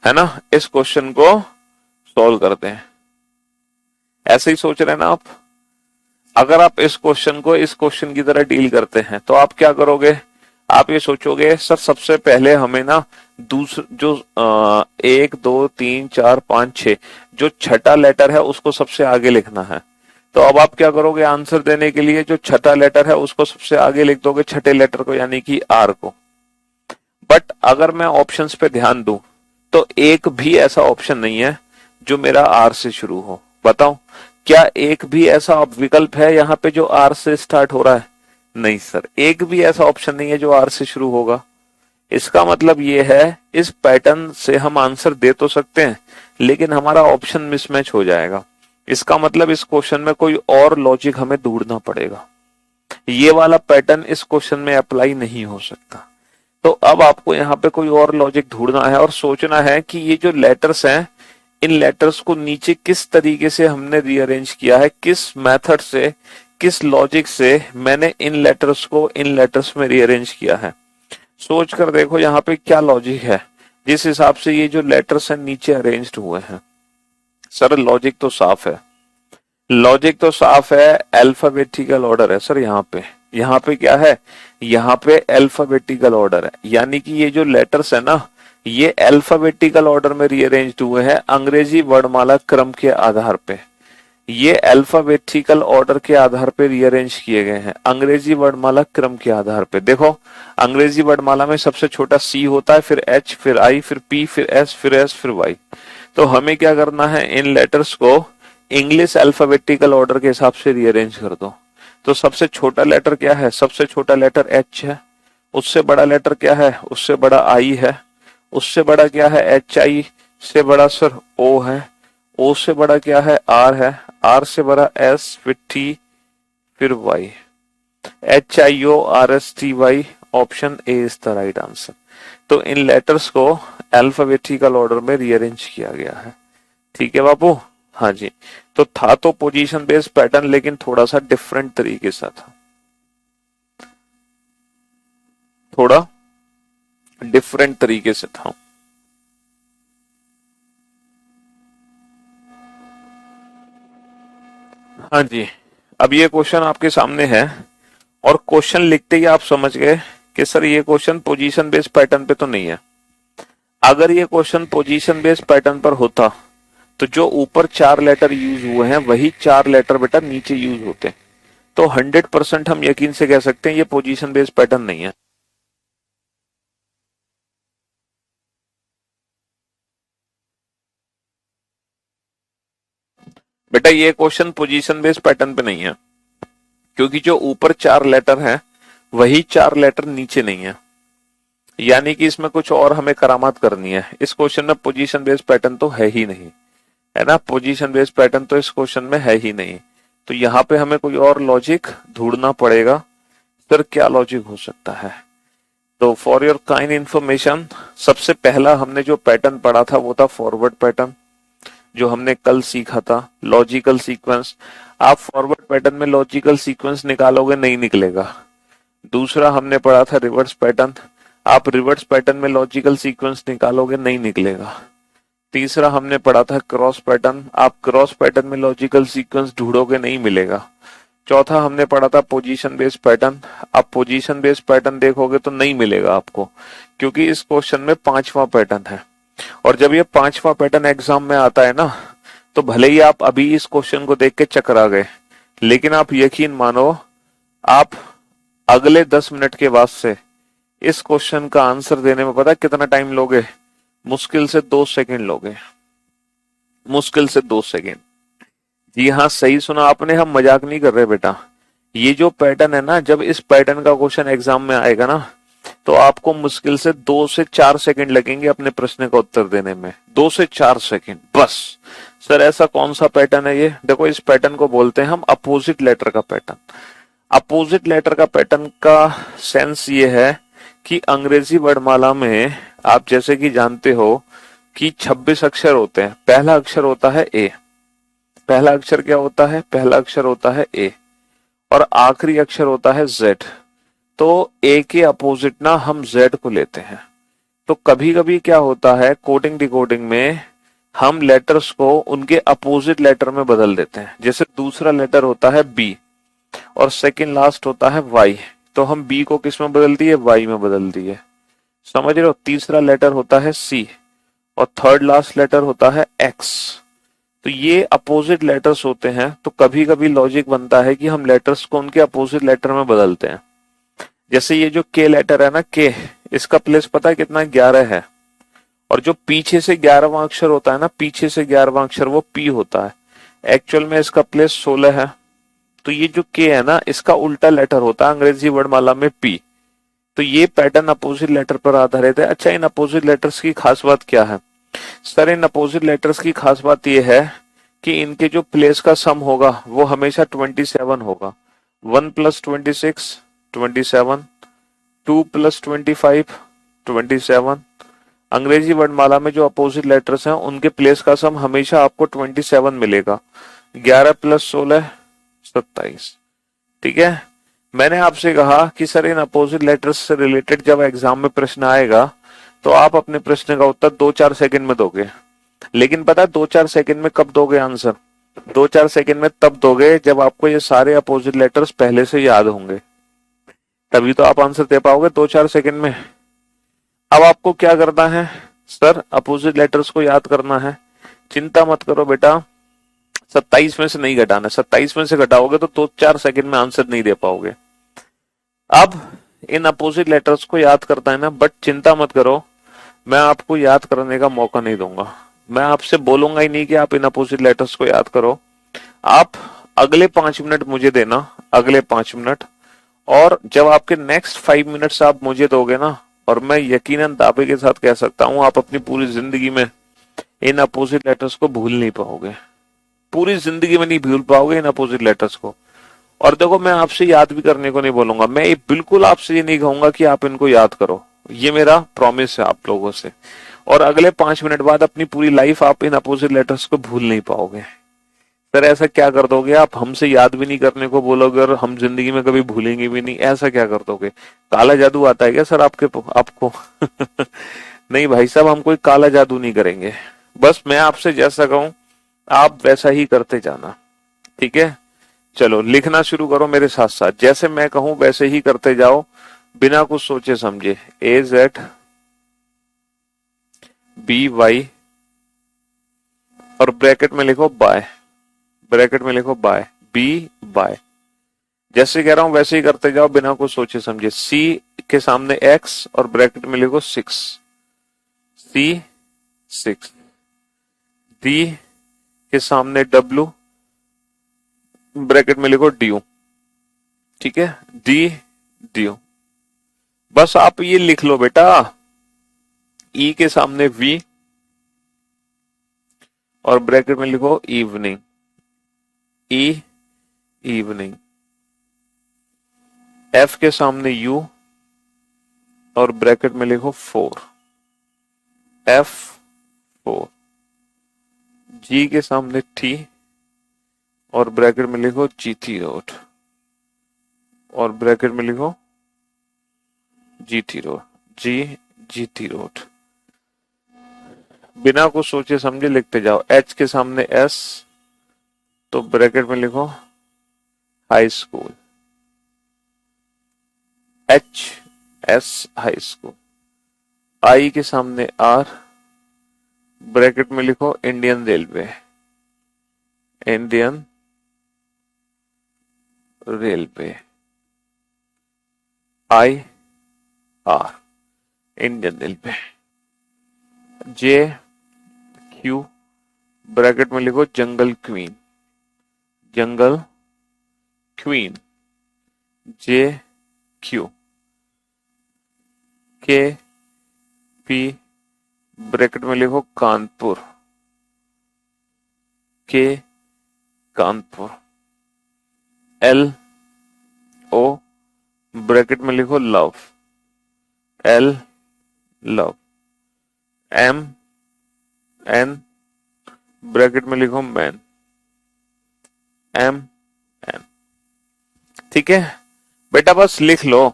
है ना, इस क्वेश्चन को सॉल्व करते हैं, ऐसे ही सोच रहे हैं ना आप? अगर आप इस क्वेश्चन को इस क्वेश्चन की तरह डील करते हैं तो आप क्या करोगे? आप ये सोचोगे सर सबसे पहले हमें ना दूसरा जो 1 2 3 4 5 6 जो छठा लेटर है उसको सबसे आगे लिखना है। तो अब आप क्या करोगे? आंसर देने के लिए जो छठा लेटर है उसको सबसे आगे लिख दोगे, छठे लेटर को, यानी कि आर को। बट अगर मैं ऑप्शंस पे ध्यान दूं तो एक भी ऐसा ऑप्शन नहीं है जो मेरा आर से शुरू हो। बताओ, क्या एक भी ऐसा विकल्प है यहाँ पे जो आर से स्टार्ट हो रहा है? नहीं सर, एक भी ऐसा ऑप्शन नहीं है जो आर से शुरू होगा। इसका मतलब ये है, इस पैटर्न से हम आंसर दे तो सकते हैं लेकिन हमारा ऑप्शन मिसमैच हो जाएगा। इसका मतलब इस क्वेश्चन में कोई और लॉजिक हमें ढूंढना पड़ेगा। ये वाला पैटर्न इस क्वेश्चन में अप्लाई नहीं हो सकता। तो अब आपको यहाँ पे कोई और लॉजिक ढूंढना है और सोचना है कि ये जो लेटर्स हैं, इन लेटर्स को नीचे किस तरीके से हमने रीअरेंज किया है, किस मेथड से, किस लॉजिक से मैंने इन लेटर्स को इन लेटर्स में रीअरेंज किया है। सोच कर देखो यहाँ पे क्या लॉजिक है जिस हिसाब से ये जो लेटर्स हैं नीचे अरेंज्ड हुए हैं। सर लॉजिक तो साफ है, लॉजिक तो साफ है, अल्फाबेटिकल ऑर्डर है सर। यहाँ पे क्या है, यहाँ पे अल्फाबेटिकल ऑर्डर है, यानी कि ये जो लेटर्स है ना, ये अल्फाबेटिकल ऑर्डर में रीअरेंज्ड हुए हैं अंग्रेजी वर्णमाला क्रम के आधार पे। ये अल्फाबेटिकल ऑर्डर के आधार पे रीअरेंज किए गए हैं, अंग्रेजी वर्णमाला क्रम के आधार पे। देखो अंग्रेजी वर्णमाला में सबसे छोटा सी होता है, फिर एच, फिर आई, फिर पी, फिर एस, फिर एस, फिर वाई। तो हमें क्या करना है, इन लेटर्स को इंग्लिश अल्फाबेटिकल ऑर्डर के हिसाब से रीअरेंज कर दो। तो सबसे छोटा लेटर क्या है, सबसे छोटा लेटर एच है, उससे बड़ा लेटर क्या है, उससे बड़ा आई है, उससे बड़ा क्या है एच आई, से बड़ा सर ओ है, ओ से बड़ा क्या है आर है, आर से बड़ा एस, फिर टी, फिर Y. H I O R S T Y, option A is the right answer. तो इन लेटर्स को अल्फाबेटिकल ऑर्डर में रीअरेंज किया गया है। ठीक है बाबू, हाँ जी। तो था तो पोजीशन बेस्ड पैटर्न, लेकिन थोड़ा सा डिफरेंट तरीके से था, थोड़ा डिफरेंट तरीके से था। हाँ जी, अब ये क्वेश्चन आपके सामने है और क्वेश्चन लिखते ही आप समझ गए कि सर ये क्वेश्चन पोजीशन बेस्ड पैटर्न पे तो नहीं है। अगर ये क्वेश्चन पोजीशन बेस्ड पैटर्न पर होता तो जो ऊपर 4 लेटर यूज हुए हैं वही 4 लेटर बेटा नीचे यूज होते। तो 100% हम यकीन से कह सकते हैं ये पोजीशन बेस्ड पैटर्न नहीं है। बेटा ये क्वेश्चन पोजीशन बेस्ड पैटर्न पे नहीं है, क्योंकि जो ऊपर 4 लेटर हैं वही 4 लेटर नीचे नहीं है, यानी कि इसमें कुछ और हमें करामात करनी है। इस क्वेश्चन में पोजीशन बेस्ड पैटर्न तो है ही नहीं, है ना, पोजीशन बेस्ड पैटर्न तो इस क्वेश्चन में है ही नहीं। तो यहाँ पे हमें कोई और लॉजिक ढूंढना पड़ेगा। सर क्या लॉजिक हो सकता है? तो फॉर योर काइंड इंफॉर्मेशन, सबसे पहला हमने जो पैटर्न पढ़ा था वो था फॉरवर्ड पैटर्न, जो हमने कल सीखा था, लॉजिकल सीक्वेंस। आप फॉरवर्ड पैटर्न में लॉजिकल सीक्वेंस निकालोगे नहीं निकलेगा। दूसरा हमने पढ़ा था रिवर्स पैटर्न, आप रिवर्स पैटर्न में लॉजिकल सीक्वेंस निकालोगे नहीं निकलेगा। तीसरा हमने पढ़ा था क्रॉस पैटर्न, आप क्रॉस पैटर्न में लॉजिकल सीक्वेंस ढूंढोगे नहीं मिलेगा। चौथा हमने पढ़ा था पोजीशन बेस्ड पैटर्न, आप पोजीशन बेस्ड पैटर्न देखोगे तो नहीं मिलेगा आपको, क्योंकि इस क्वेश्चन में 5वां पैटर्न है। और जब ये 5वां पैटर्न एग्जाम में आता है ना, तो भले ही आप अभी इस क्वेश्चन को देख के चकरा गए, लेकिन आप यकीन मानो, आप अगले 10 मिनट के बाद से इस क्वेश्चन का आंसर देने में पता है कितना टाइम लोगे? मुश्किल से 2 सेकंड लोगे, मुश्किल से 2 सेकंड। जी हाँ, सही सुना आपने, हम मजाक नहीं कर रहे बेटा। ये जो पैटर्न है ना, जब इस पैटर्न का क्वेश्चन एग्जाम में आएगा ना, तो आपको मुश्किल से 2 से 4 सेकंड लगेंगे अपने प्रश्न का उत्तर देने में। 2 से 4 सेकंड बस। सर ऐसा कौन सा पैटर्न है ये? देखो इस पैटर्न को बोलते हैं हम अपोजिट लेटर का पैटर्न। अपोजिट लेटर का पैटर्न का सेंस ये है कि अंग्रेजी वर्णमाला में आप जैसे कि जानते हो कि 26 अक्षर होते हैं। पहला अक्षर होता है ए, पहला अक्षर क्या होता है? पहला अक्षर होता है ए, और आखिरी अक्षर होता है जेड। तो ए के अपोजिट ना हम जेड को लेते हैं। तो कभी कभी क्या होता है, कोडिंग डिकोडिंग में हम लेटर्स को उनके अपोजिट लेटर में बदल देते हैं। जैसे दूसरा लेटर होता है बी और सेकंड लास्ट होता है वाई, तो हम बी को किस में बदल दिए? वाई में बदल दिए। समझ रहे हो? तीसरा लेटर होता है सी और थर्ड लास्ट लेटर होता है एक्स। तो ये अपोजिट लेटर्स होते हैं, तो कभी कभी लॉजिक बनता है कि हम लेटर्स को उनके अपोजिट लेटर में बदलते हैं। जैसे ये जो के लेटर है ना, के, इसका प्लेस पता है कितना? 11 है। और जो पीछे से 11वां अक्षर होता है ना, पीछे से 11वां अक्षर वो पी होता है। एक्चुअल में इसका प्लेस 16 है। तो ये जो के है ना, इसका उल्टा लेटर होता है अंग्रेजी वर्णमाला में पी। तो ये पैटर्न अपोजिट लेटर पर आधारित है। अच्छा, इन अपोजिट लेटर्स की खास बात क्या है? सर इन अपोजिट लेटर्स की खास बात यह है कि इनके जो प्लेस का सम होगा वो हमेशा 27 होगा। 1 + 26 27, 2 + 25 27। अंग्रेजी वर्णमाला में जो अपोजिट लेटर्स हैं उनके प्लेस का सम हमेशा आपको 27 मिलेगा। 11 + 16 27। ठीक है। मैंने आपसे कहा कि सर इन अपोजिट लेटर्स से रिलेटेड जब एग्जाम में प्रश्न आएगा तो आप अपने प्रश्न का उत्तर 2-4 सेकंड में दोगे। लेकिन पता है 2-4 सेकंड में कब दोगे आंसर? 2-4 सेकंड में तब दोगे जब आपको ये सारे अपोजिट लेटर्स पहले से याद होंगे, तभी तो आप आंसर दे पाओगे 2-4 सेकंड में। अब आपको क्या करना है? सर अपोजिट लेटर्स को याद करना है। चिंता मत करो बेटा, 27 में से नहीं घटाना। 27 में से घटाओगे तो 2-4 सेकंड में आंसर नहीं दे पाओगे। अब इन अपोजिट लेटर्स को याद करता है ना, बट चिंता मत करो, मैं आपको याद करने का मौका नहीं दूंगा। मैं आपसे बोलूंगा ही नहीं कि आप इन अपोजिट लेटर्स को याद करो। आप अगले 5 मिनट मुझे देना, अगले 5 मिनट, और जब आपके नेक्स्ट 5 मिनट्स आप मुझे दोगे ना, और मैं यकीनन दावे के साथ कह सकता हूं आप अपनी पूरी जिंदगी में इन अपोजिट लेटर्स को भूल नहीं पाओगे। पूरी जिंदगी में नहीं भूल पाओगे इन अपोजिट लेटर्स को। और देखो मैं आपसे याद भी करने को नहीं बोलूंगा, मैं बिल्कुल आपसे ये नहीं कहूंगा कि आप इनको याद करो, ये मेरा प्रॉमिस है आप लोगों से। और अगले 5 मिनट बाद अपनी पूरी लाइफ आप इन अपोजिट लेटर्स को भूल नहीं पाओगे। सर ऐसा क्या कर दोगे आप? हमसे याद भी नहीं करने को बोलोगे और हम जिंदगी में कभी भूलेंगे भी नहीं, ऐसा क्या कर दोगे? काला जादू आता है क्या सर आपको? नहीं भाई साहब, हम कोई काला जादू नहीं करेंगे। बस मैं आपसे जैसा कहूं आप वैसा ही करते जाना। ठीक है, चलो लिखना शुरू करो मेरे साथ साथ। जैसे मैं कहूं वैसे ही करते जाओ, बिना कुछ सोचे समझे। AZBY और ब्रैकेट में लिखो बाय, ब्रैकेट में लिखो बाय, बी बाय। जैसे कह रहा हूं वैसे ही करते जाओ बिना कुछ सोचे समझे। C के सामने X और ब्रैकेट में लिखो 6, C 6। D के सामने W, ब्रैकेट में लिखो DU। ठीक है, D DU। बस आप ये लिख लो बेटा। E के सामने V और ब्रैकेट में लिखो इवनिंग, E इवनिंग। F के सामने U और ब्रैकेट में लिखो 4, F 4। G के सामने T और ब्रैकेट में लिखो GT रोड, और ब्रैकेट में लिखो GT रोड, GT रोड। बिना कुछ सोचे समझे लिखते जाओ। H के सामने S तो ब्रैकेट में लिखो high school, HS high school. I के सामने R, ब्रैकेट में लिखो Indian railway, Indian railway. IR Indian railway. JQ, bracket में लिखो जंगल क्वीन, जंगल क्वीन, JQ। KP, ब्रैकेट में लिखो Kanpur, K Kanpur. LO, bracket में लिखो love, L love. MN, bracket में लिखो मैन, MN। ठीक है बेटा, बस लिख लो।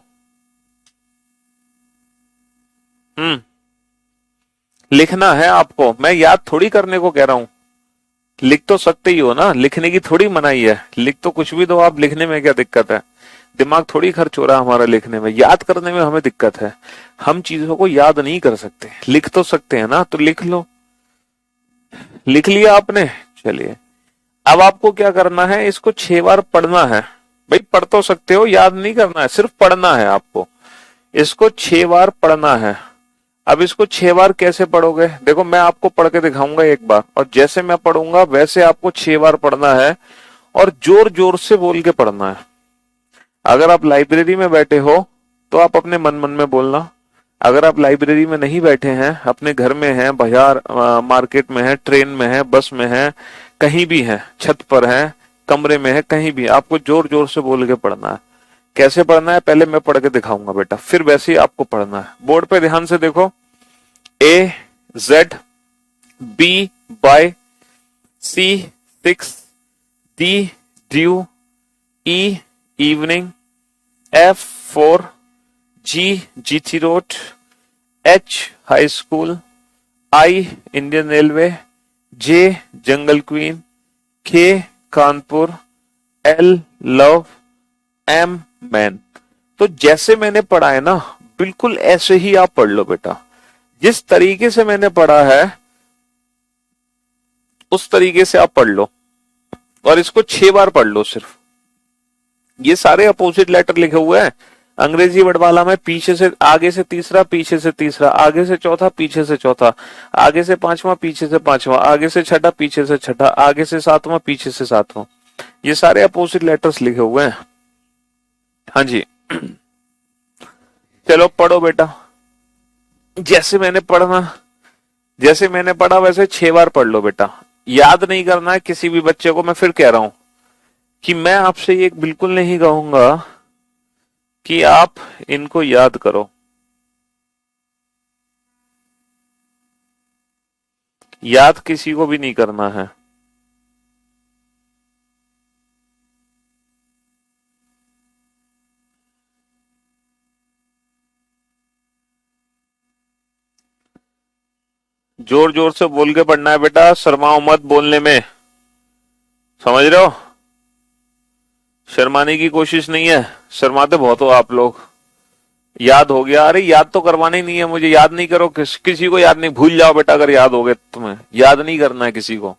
लिखना है आपको, मैं याद थोड़ी करने को कह रहा हूं। लिख तो सकते ही हो ना, लिखने की थोड़ी मनाही है। लिख तो कुछ भी दो आप, लिखने में क्या दिक्कत है? दिमाग थोड़ी खर्च हो रहा है हमारा लिखने में, याद करने में हमें दिक्कत है। हम चीजों को याद नहीं कर सकते, लिख तो सकते हैं ना, तो लिख लो। लिख लिया आपने? चलिए अब आपको क्या करना है, इसको 6 बार पढ़ना है। भाई पढ़ तो सकते हो, याद नहीं करना है, सिर्फ पढ़ना है आपको। इसको 6 बार पढ़ना है। अब इसको 6 बार कैसे पढ़ोगे? देखो मैं आपको पढ़ के दिखाऊंगा एक बार, और जैसे मैं पढ़ूंगा वैसे आपको 6 बार पढ़ना है, और जोर जोर से बोल के पढ़ना है। अगर आप लाइब्रेरी में बैठे हो तो आप अपने मन मन में बोलना। अगर आप लाइब्रेरी में नहीं बैठे हैं, अपने घर में हैं, बाजार मार्केट में हैं, ट्रेन में हैं, बस में हैं, कहीं भी हैं, छत पर हैं, कमरे में है, कहीं भी, आपको जोर जोर से बोल के पढ़ना है। कैसे पढ़ना है पहले मैं पढ़ के दिखाऊंगा बेटा, फिर वैसे ही आपको पढ़ना है। बोर्ड पे ध्यान से देखो, A Z, B by, C 6, D dew, E evening, F 4, G GT road, H high school, I Indian railway, J jungle queen, K Kanpur, L love, M man. तो जैसे मैंने पढ़ा है ना बिल्कुल ऐसे ही आप पढ़ लो बेटा, जिस तरीके से मैंने पढ़ा है उस तरीके से आप पढ़ लो, और इसको 6 बार पढ़ लो सिर्फ। ये सारे अपोजिट लेटर लिखे हुए हैं अंग्रेजी वर्ड वाला में, पीछे से आगे से तीसरा, पीछे से तीसरा, आगे से चौथा, पीछे से चौथा, आगे से पांचवा, पीछे से पांचवा, आगे से छठा, पीछे से छठा, आगे से सातवां, पीछे से सातवां। ये सारे अपोजिट लेटर्स लिखे हुए हैं। हाँ जी, चलो पढ़ो बेटा, जैसे मैंने पढ़ा वैसे 6 बार पढ़ लो बेटा। याद नहीं करना है किसी भी बच्चे को, मैं फिर कह रहा हूं कि मैं आपसे ये बिल्कुल नहीं कहूंगा कि आप इनको याद करो, याद किसी को भी नहीं करना है। जोर जोर से बोल के पढ़ना है बेटा, शर्माओ मत बोलने में, समझ रहे हो? शर्माने की कोशिश नहीं है, शर्माते बहुत हो आप लोग। याद हो गया, अरे याद तो करवाना ही नहीं है मुझे, याद नहीं करो, किसी को याद नहीं, भूल जाओ बेटा अगर याद हो गए, तुम्हें याद नहीं करना है किसी को।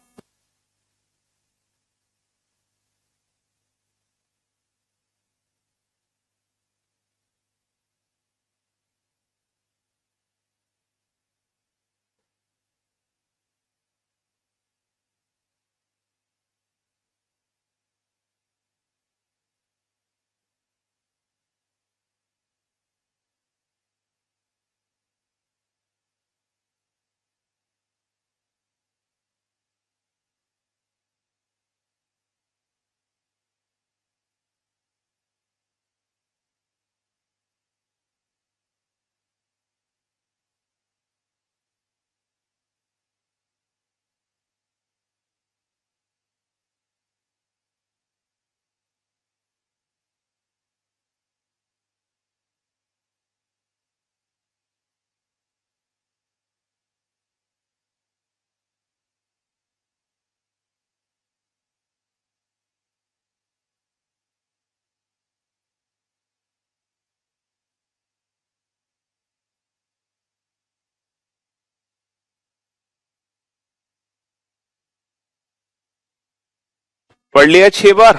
पढ़ लिया 6 बार,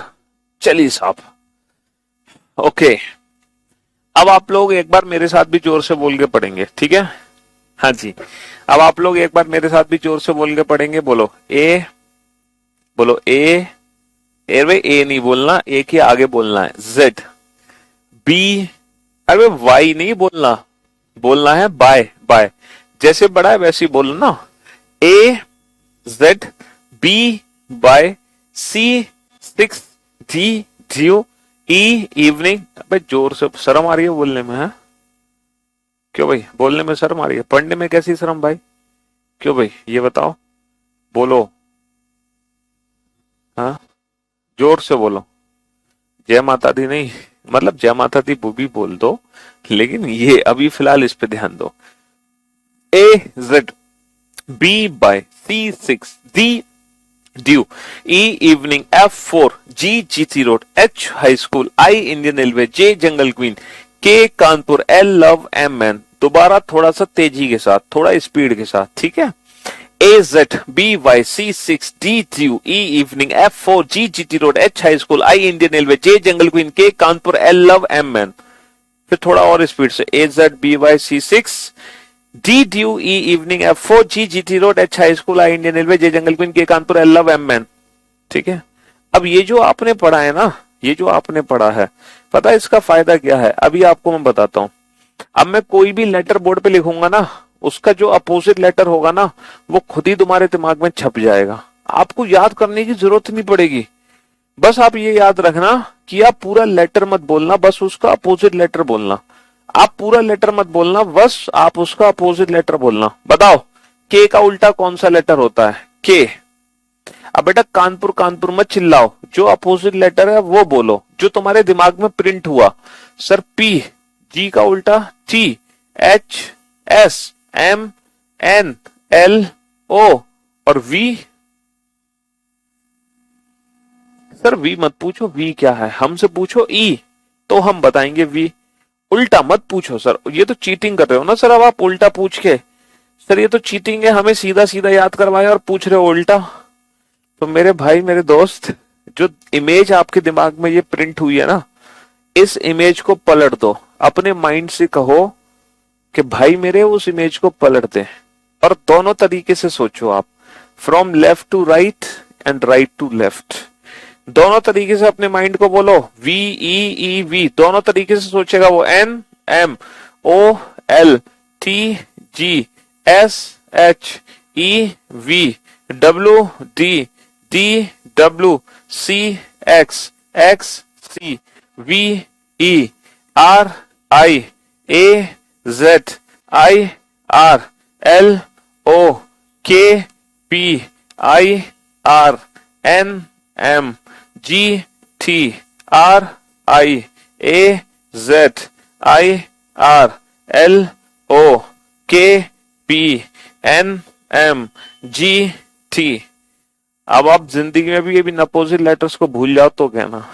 चलिए साहब, ओके। अब आप लोग एक बार मेरे साथ भी जोर से बोल के पढ़ेंगे, ठीक है? हाँ जी, अब आप लोग एक बार मेरे साथ भी जोर से बोल के पढ़ेंगे। बोलो ए, बोलो ए, ए नहीं बोलना, ए के आगे बोलना है जेड, बी, अरे वाई नहीं बोलना, बोलना है बाय, बाय जैसे बड़ा है वैसे ही बोलना ना, ए Z, B by, C 6, D dew, E evening. अबे जोर से, शर्म आ रही है बोलने में? है क्यों भाई, बोलने में शर्म आ रही है? पढ़ने में कैसी शर्म भाई, क्यों भाई ये बताओ, बोलो। हाँ जोर से बोलो, जय माता दी नहीं, मतलब जय माता दी वो भी बोल दो, लेकिन ये अभी फिलहाल इस पे ध्यान दो। A Z, B by, C 6, D dew, E evening, F 4, G GT road, H high school, I Indian railway, J jungle queen, K Kanpur, L love, M man. दोबारा थोड़ा सा तेजी के साथ, थोड़ा स्पीड के साथ, ठीक है? A Z, B Y, C 6, D dew, E evening, F 4, G GT road, H high school, I Indian railway, J jungle queen, K Kanpur, L love, M man. फिर थोड़ा और स्पीड से, A Z, B Y, C 6, D dew, E evening, F 4, G GT road, H high school, I Indian railway, J jungle queen, K Kanpur, L love, M man. ठीक है? अब ये जो आपने पढ़ा है ना, ये जो आपने पढ़ा है, पता है इसका फायदा क्या है? अभी आपको मैं बताता हूं। अब मैं कोई भी लेटर बोर्ड पे लिखूंगा ना, उसका जो अपोजिट लेटर होगा ना, वो खुद ही तुम्हारे दिमाग में छप जाएगा, आपको याद करने की जरूरत नहीं पड़ेगी। बस आप ये याद रखना कि आप पूरा लेटर मत बोलना, बस उसका अपोजिट लेटर बोलना। आप पूरा लेटर मत बोलना, बस आप उसका अपोजिट लेटर बोलना। बताओ के का उल्टा कौन सा लेटर होता है? के। अब बेटा कानपुर कानपुर मत चिल्लाओ, जो अपोजिट लेटर है वो बोलो, जो तुम्हारे दिमाग में प्रिंट हुआ। सर पी, जी का उल्टा T, H, S, M, N, L, O और वी। सर वी मत पूछो, वी क्या है, हमसे पूछो ई तो हम बताएंगे वी। उल्टा मत पूछो सर, ये तो चीटिंग कर रहे हो ना सर। अब आप उल्टा पूछ के, सर ये तो चीटिंग है, हमें सीधा सीधा याद करवाया और पूछ रहे हो उल्टा। तो मेरे भाई मेरे दोस्त, जो इमेज आपके दिमाग में ये प्रिंट हुई है ना, इस इमेज को पलट दो। अपने माइंड से कहो कि भाई मेरे उस इमेज को पलट दे, और दोनों तरीके से सोचो आप, from left to right and right to left. दोनों तरीके से अपने माइंड को बोलो, वी ई ई वी, दोनों तरीके से सोचेगा वो। N M O L T G S H E V W D D W C X X C V E R I A Z I R L O K P I R N M G T R I A Z I R L O K P N M G T. अब आप जिंदगी में भी ये भी opposite letters को भूल जाओ तो कहना।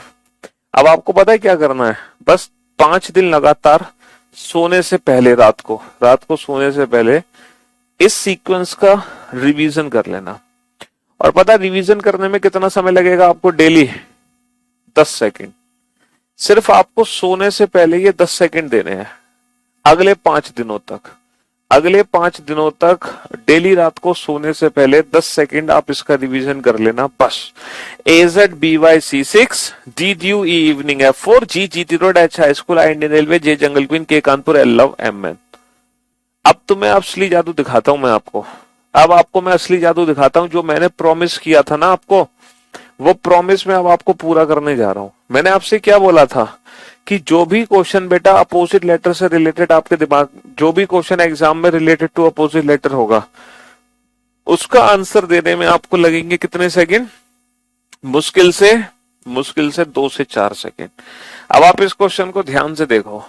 अब आपको पता है क्या करना है? बस 5 दिन लगातार सोने से पहले, रात को सोने से पहले इस सीक्वेंस का रिवीजन कर लेना। और पता है रिवीजन करने में कितना समय लगेगा आपको? Daily 10 second. सिर्फ आपको सोने से पहले ये 10 सेकंड देने हैं अगले 5 दिनों तक। अगले 5 दिनों तक डेली रात को सोने से पहले 10 सेकंड आप इसका रिवीजन कर लेना बस। AZBYC6 DDUE evening F4 G GT road H high school I Indian railway J jungle queen K Kanpur L love MN। अब तो मैं असली जादू दिखाता हूं मैं आपको। अब आपको मैं असली जादू दिखाता हूं, जो मैंने प्रॉमिस किया था ना आपको, वो प्रॉमिस मैं अब आपको पूरा करने जा रहा हूं। मैंने आपसे क्या बोला था कि जो भी क्वेश्चन बेटा अपोजिट लेटर से रिलेटेड आपके दिमाग, जो भी क्वेश्चन एग्जाम में रिलेटेड टू अपोजिट लेटर होगा, उसका आंसर देने में आपको लगेंगे कितने सेकंड? मुश्किल से 2 से 4 सेकंड। अब आप इस क्वेश्चन को ध्यान से देखो।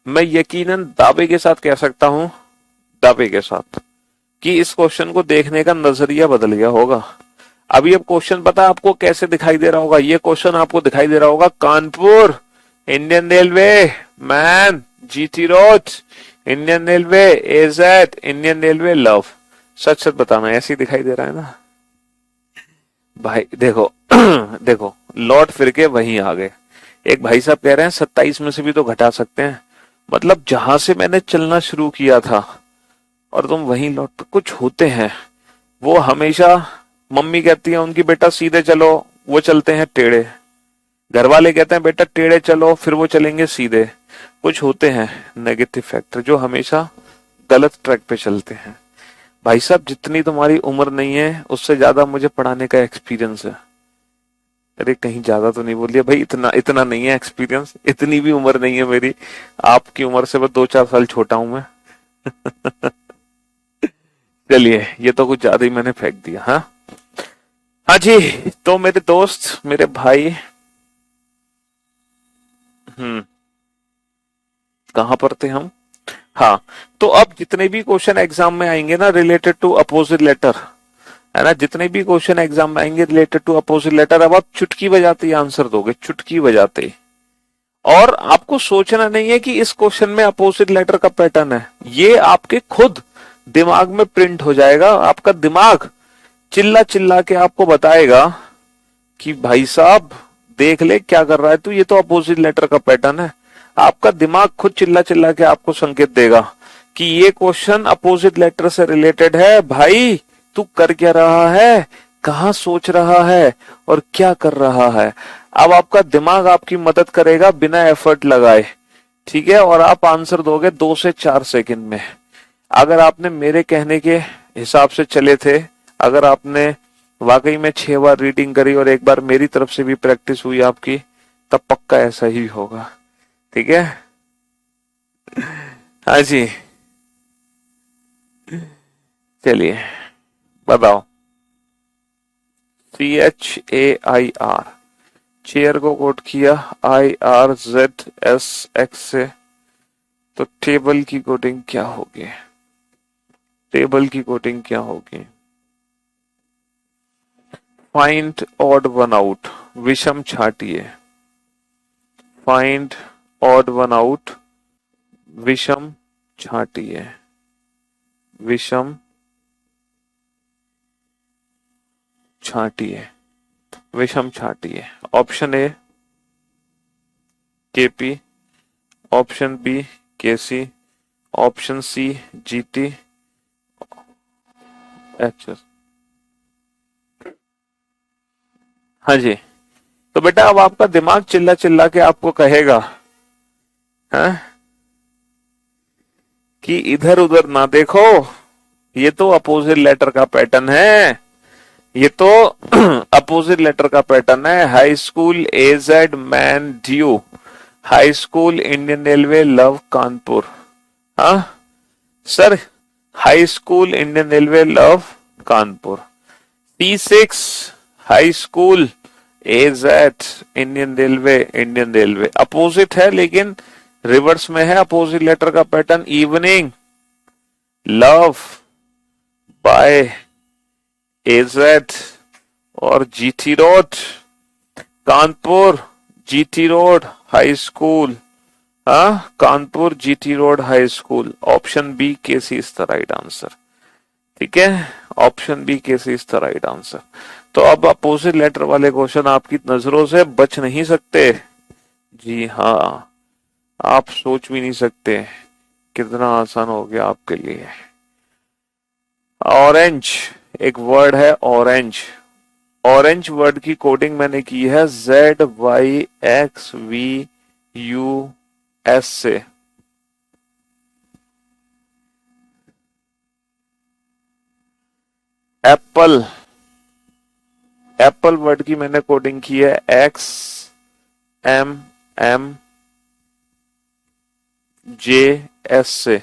मैं यकीनन दावे के साथ कह सकता हूं, दावे के साथ, कि इस क्वेश्चन को देखने का नजरिया बदल गया होगा। अभी अब क्वेश्चन पता है आपको कैसे दिखाई दे रहा होगा? ये क्वेश्चन आपको दिखाई दे रहा होगा Kanpur Indian railway man GT road Indian railway A Z Indian railway love. सच सच बताना, ऐसे ही दिखाई दे रहा है ना भाई? देखो देखो लौट फिर के वहीं आ गए। एक भाई साहब कह रहे हैं 27 में से भी तो घटा सकते हैं। मतलब जहां से मैंने चलना शुरू किया था और तुम वहीं लौट। कुछ होते हैं वो हमेशा, मम्मी कहती है उनकी बेटा सीधे चलो, वो चलते हैं टेढ़े। घर वाले कहते हैं बेटा टेढ़े चलो, फिर वो चलेंगे सीधे। कुछ होते हैं नेगेटिव फैक्टर जो हमेशा गलत ट्रैक पे चलते हैं। भाई साहब जितनी तुम्हारी उम्र नहीं है उससे ज्यादा मुझे पढ़ाने का एक्सपीरियंस है। अरे कहीं ज्यादा तो नहीं बोल दिया भाई? इतना इतना नहीं है एक्सपीरियंस, इतनी भी उम्र नहीं है मेरी। आपकी उम्र से बस 2-4 साल छोटा हूं मैं। चलिए ये तो कुछ ज्यादा ही मैंने फेंक दिया। हाँ हाँ जी, तो मेरे दोस्त मेरे भाई, कहां पर थे हम? हाँ, तो अब जितने भी क्वेश्चन एग्जाम में आएंगे ना रिलेटेड टू अपोजिट लेटर, है ना, जितने भी क्वेश्चन एग्जाम में आएंगे रिलेटेड टू अपोजिट लेटर, अब आप चुटकी बजाते ही आंसर दोगे, चुटकी बजाते ही। और आपको सोचना नहीं है कि इस क्वेश्चन में अपोजिट लेटर का पैटर्न है, ये आपके खुद दिमाग में प्रिंट हो जाएगा। आपका दिमाग चिल्ला चिल्ला के आपको बताएगा कि भाई साहब देख ले क्या कर रहा है तू, ये तो अपोजिट लेटर का पैटर्न है। आपका दिमाग खुद चिल्ला चिल्ला के आपको संकेत देगा कि ये क्वेश्चन अपोजिट लेटर से रिलेटेड है। भाई तू कर क्या रहा है, कहाँ सोच रहा है और क्या कर रहा है। अब आपका दिमाग आपकी मदद करेगा बिना एफर्ट लगाए, ठीक है, और आप आंसर दोगे 2 से 4 सेकंड में। अगर आपने मेरे कहने के हिसाब से चले थे, अगर आपने वाकई में 6 बार रीडिंग करी और 1 बार मेरी तरफ से भी प्रैक्टिस हुई आपकी, तब पक्का ऐसा ही होगा। ठीक है, हाँ जी, चलिए बताओ। CHAIR, चेयर को कोट किया IRZSX से, तो टेबल की कोडिंग क्या होगी? टेबल की कोडिंग क्या होगी? फाइंड ऑड वन आउट, विषम छाटिए। फाइंड ऑड वन आउट, विषम छाटिए। विषम छाटिए, विषम छाटिए। Option A KP, option B KC, option C GT, HS। हाँ जी, तो बेटा अब आपका दिमाग चिल्ला चिल्ला के आपको कहेगा, है कि इधर उधर ना देखो, ये तो अपोजिट लेटर का पैटर्न है, ये तो अपोजिट लेटर का पैटर्न है। High school AZ man dew, high school Indian railway love Kanpur. हाँ sir, high school Indian railway love Kanpur. T6 high school AZ Indian railway opposite है, लेकिन रिवर्स में है अपोजिट लेटर का pattern. Evening love by AZ और GT road Kanpur, GT road high school. हाँ, Kanpur GT road high school. Option B KC is the right answer. ठीक है, option B KC is the right answer. तो अब opposite letter वाले question आपकी नजरों से बच नहीं सकते। जी हाँ, आप सोच भी नहीं सकते कितना आसान हो गया आपके लिए। ऑरेंज एक वर्ड है, ऑरेंज। ऑरेंज वर्ड की कोडिंग मैंने की है ZYXVUS से। एप्पल, एप्पल वर्ड की मैंने कोडिंग की है XMMJS से।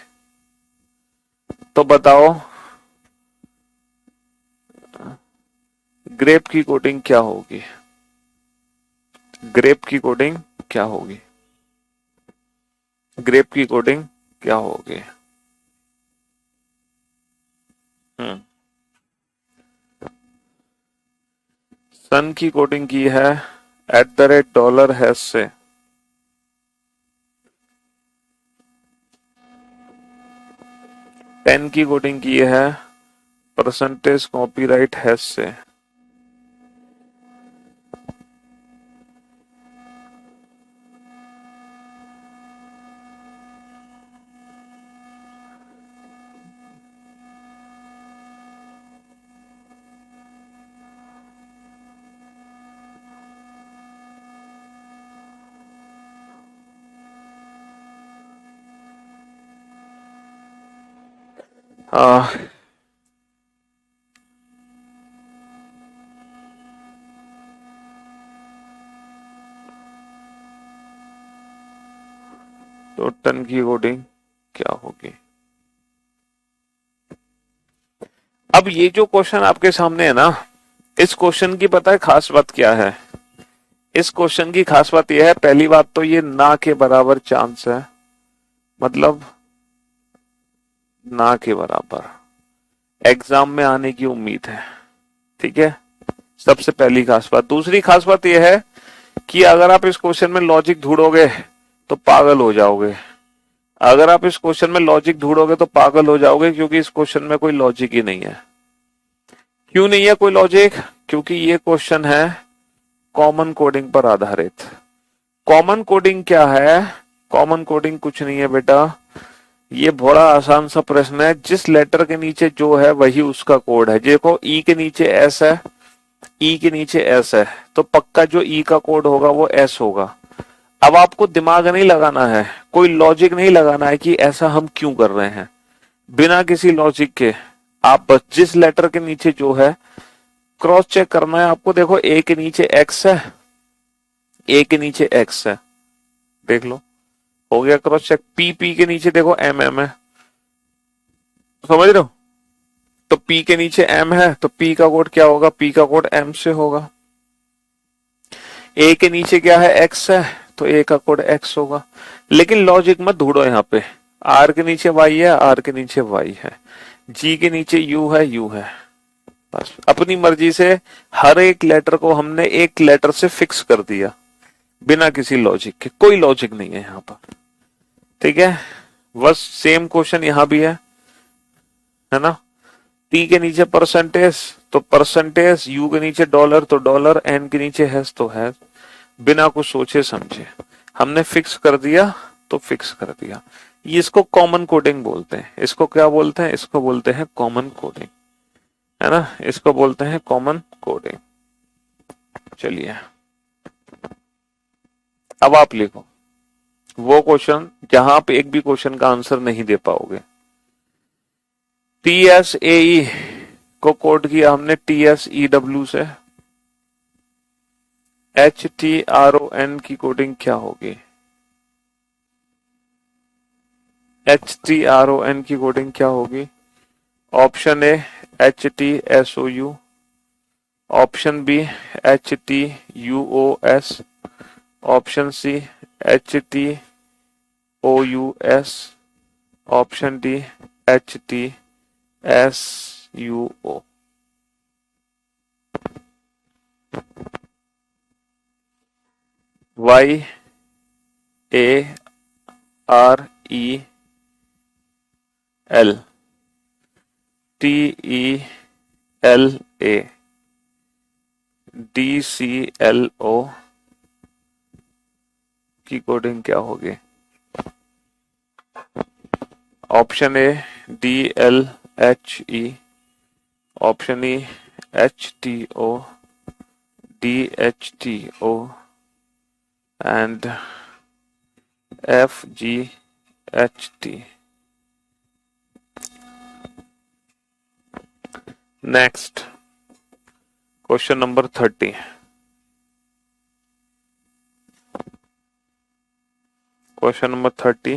तो बताओ ग्रेप की कोडिंग क्या होगी? ग्रेप की कोडिंग क्या होगी? ग्रेप की कोडिंग क्या होगी? सन की कोडिंग की है $हैश से। पेन की कोडिंग की है परसेंटेज कॉपीराइट हैश से। तो टन की कोडिंग क्या होगी? अब ये जो क्वेश्चन आपके सामने है ना, इस क्वेश्चन की पता है खास बात क्या है? इस क्वेश्चन की खास बात यह है, पहली बात तो ये ना के बराबर चांस है, मतलब ना के बराबर एग्जाम में आने की उम्मीद है। ठीक है, सबसे पहली खास बात। दूसरी खास बात यह है कि अगर आप इस क्वेश्चन में लॉजिक ढूंढोगे तो पागल हो जाओगे। अगर आप इस क्वेश्चन में लॉजिक ढूंढोगे तो पागल हो जाओगे, क्योंकि इस क्वेश्चन में कोई लॉजिक ही नहीं है। क्यों नहीं है कोई लॉजिक? क्योंकि ये क्वेश्चन है कॉमन कोडिंग पर आधारित। कॉमन कोडिंग क्या है? कॉमन कोडिंग कुछ नहीं है बेटा, ये बड़ा आसान सा प्रश्न है। जिस लेटर के नीचे जो है वही उसका कोड है। देखो ई के नीचे एस है, ई के नीचे एस है, तो पक्का जो ई का कोड होगा वो एस होगा। अब आपको दिमाग नहीं लगाना है, कोई लॉजिक नहीं लगाना है कि ऐसा हम क्यों कर रहे हैं। बिना किसी लॉजिक के आप बस जिस लेटर के नीचे जो है क्रॉस चेक करना है आपको। देखो ए के नीचे एक्स है, ए के नीचे एक्स है, देख लो हो गया क्रॉस चेक। पी पी के नीचे देखो एम एम है, समझ रहे हो? तो पी के नीचे एम है तो पी का कोड क्या होगा? पी का कोड एम से होगा। ए के नीचे क्या है? एक्स है, तो ए का कोड एक्स होगा। लेकिन लॉजिक मत ढूंढो यहाँ पे। आर के नीचे वाई है, आर के नीचे वाई है, जी के नीचे यू है, यू है। बस अपनी मर्जी से हर एक लेटर को हमने एक लेटर से फिक्स कर दिया, बिना किसी लॉजिक के। कोई लॉजिक नहीं है यहाँ पर, ठीक है। बस सेम क्वेश्चन यहाँ भी है ना। टी के नीचे परसेंटेज तो परसेंटेज, यू के नीचे डॉलर तो डॉलर, एन के नीचे हैश तो हैश। बिना कुछ सोचे समझे हमने फिक्स कर दिया तो फिक्स कर दिया। ये इसको कॉमन कोडिंग बोलते हैं। इसको क्या बोलते हैं? इसको बोलते हैं कॉमन कोडिंग, है ना। इसको बोलते हैं कॉमन कोडिंग। चलिए अब आप लिखो वो क्वेश्चन जहां आप एक भी क्वेश्चन का आंसर नहीं दे पाओगे। TSAE को कोड किया हमने TSEW से। HTRON की कोडिंग क्या होगी? HTRON की कोडिंग क्या होगी? Option A HTSOU, option B HTUOS, option C HTOUS, option D HTSUO। YAREL TELA DCLO की कोडिंग क्या होगी? Option A DLHE, option E HTO, DHTO and FGHT। Next question number 30। Question number 30।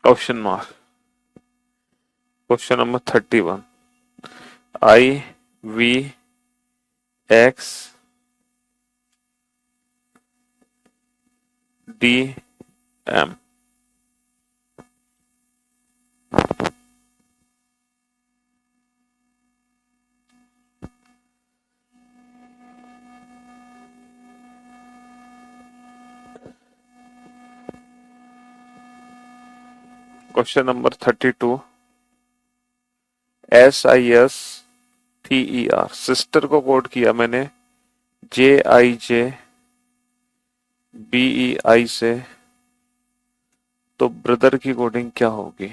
Question mark. Question number 31। IVX DM। Question number 32। SISTER, sister को code किया मैंने JIJBEI से, तो brother की coding क्या होगी?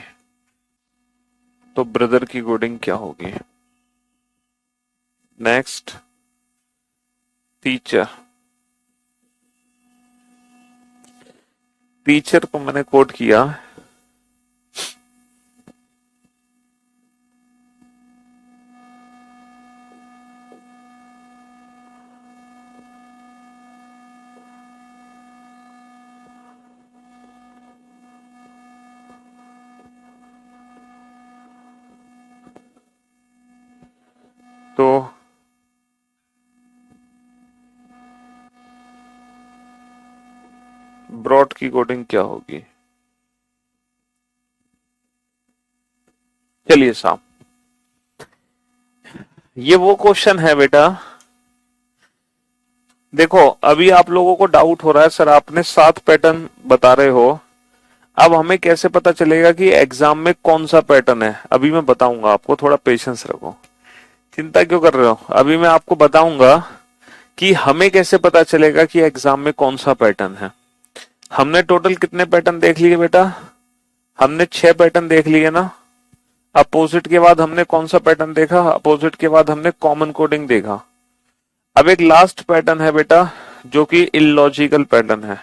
तो ब्रदर की कोडिंग क्या होगी? Next teacher. टीचर को मैंने कोड किया तो ब्रॉड की कोडिंग क्या होगी? चलिए साहब, ये वो क्वेश्चन है बेटा। देखो अभी आप लोगों को डाउट हो रहा है सर आपने 7 पैटर्न बता रहे हो, अब हमें कैसे पता चलेगा कि एग्जाम में कौन सा पैटर्न है? अभी मैं बताऊंगा आपको, थोड़ा पेशेंस रखो, चिंता क्यों कर रहे हो। अभी मैं आपको बताऊंगा कि हमें कैसे पता चलेगा कि एग्जाम में कौन सा पैटर्न है। हमने टोटल कितने पैटर्न देख लिए बेटा? हमने 6 पैटर्न देख लिए ना। अपोजिट के बाद हमने कौन सा पैटर्न देखा? अपोजिट के बाद हमने कॉमन कोडिंग देखा। अब एक लास्ट पैटर्न है बेटा जो कि इलॉजिकल पैटर्न है।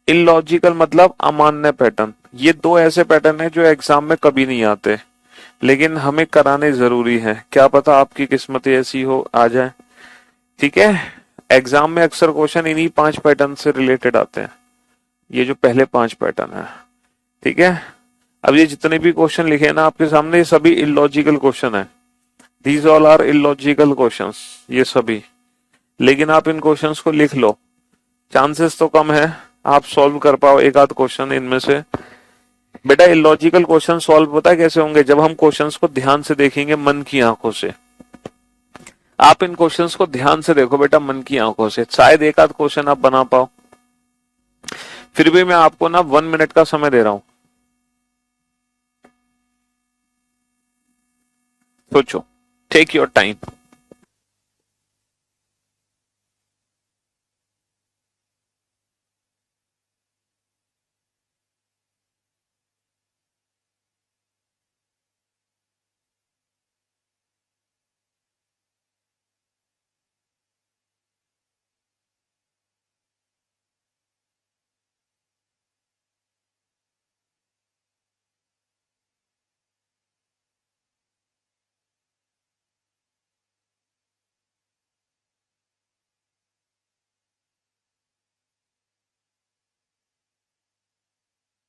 इलॉजिकल मतलब अमान्य पैटर्न। ये दो ऐसे पैटर्न है जो एग्जाम में कभी नहीं आते, लेकिन हमें कराने जरूरी है। क्या पता आपकी किस्मत ऐसी हो आ जाए। ठीक है, एग्जाम में अक्सर क्वेश्चन इन्हीं 5 पैटर्न से रिलेटेड आते हैं, ये जो पहले 5 पैटर्न है। ठीक है, अब ये जितने भी क्वेश्चन लिखे हैं ना आपके सामने, ये सभी इलॉजिकल क्वेश्चन है। These all are illogical questions, ये सभी। लेकिन आप इन क्वेश्चंस को लिख लो, चांसेस तो कम है आप सॉल्व कर पाओ एक आध क्वेश्चन इनमें से। बेटा इलॉजिकल क्वेश्चन सॉल्व पता है कैसे होंगे? जब हम क्वेश्चंस को ध्यान से देखेंगे मन की आंखों से। आप इन क्वेश्चंस को ध्यान से देखो बेटा मन की आंखों से, शायद एक आध क्वेश्चन आप बना पाओ। फिर भी मैं आपको ना 1 मिनट का समय दे रहा हूं, सोचो, टेक योर टाइम।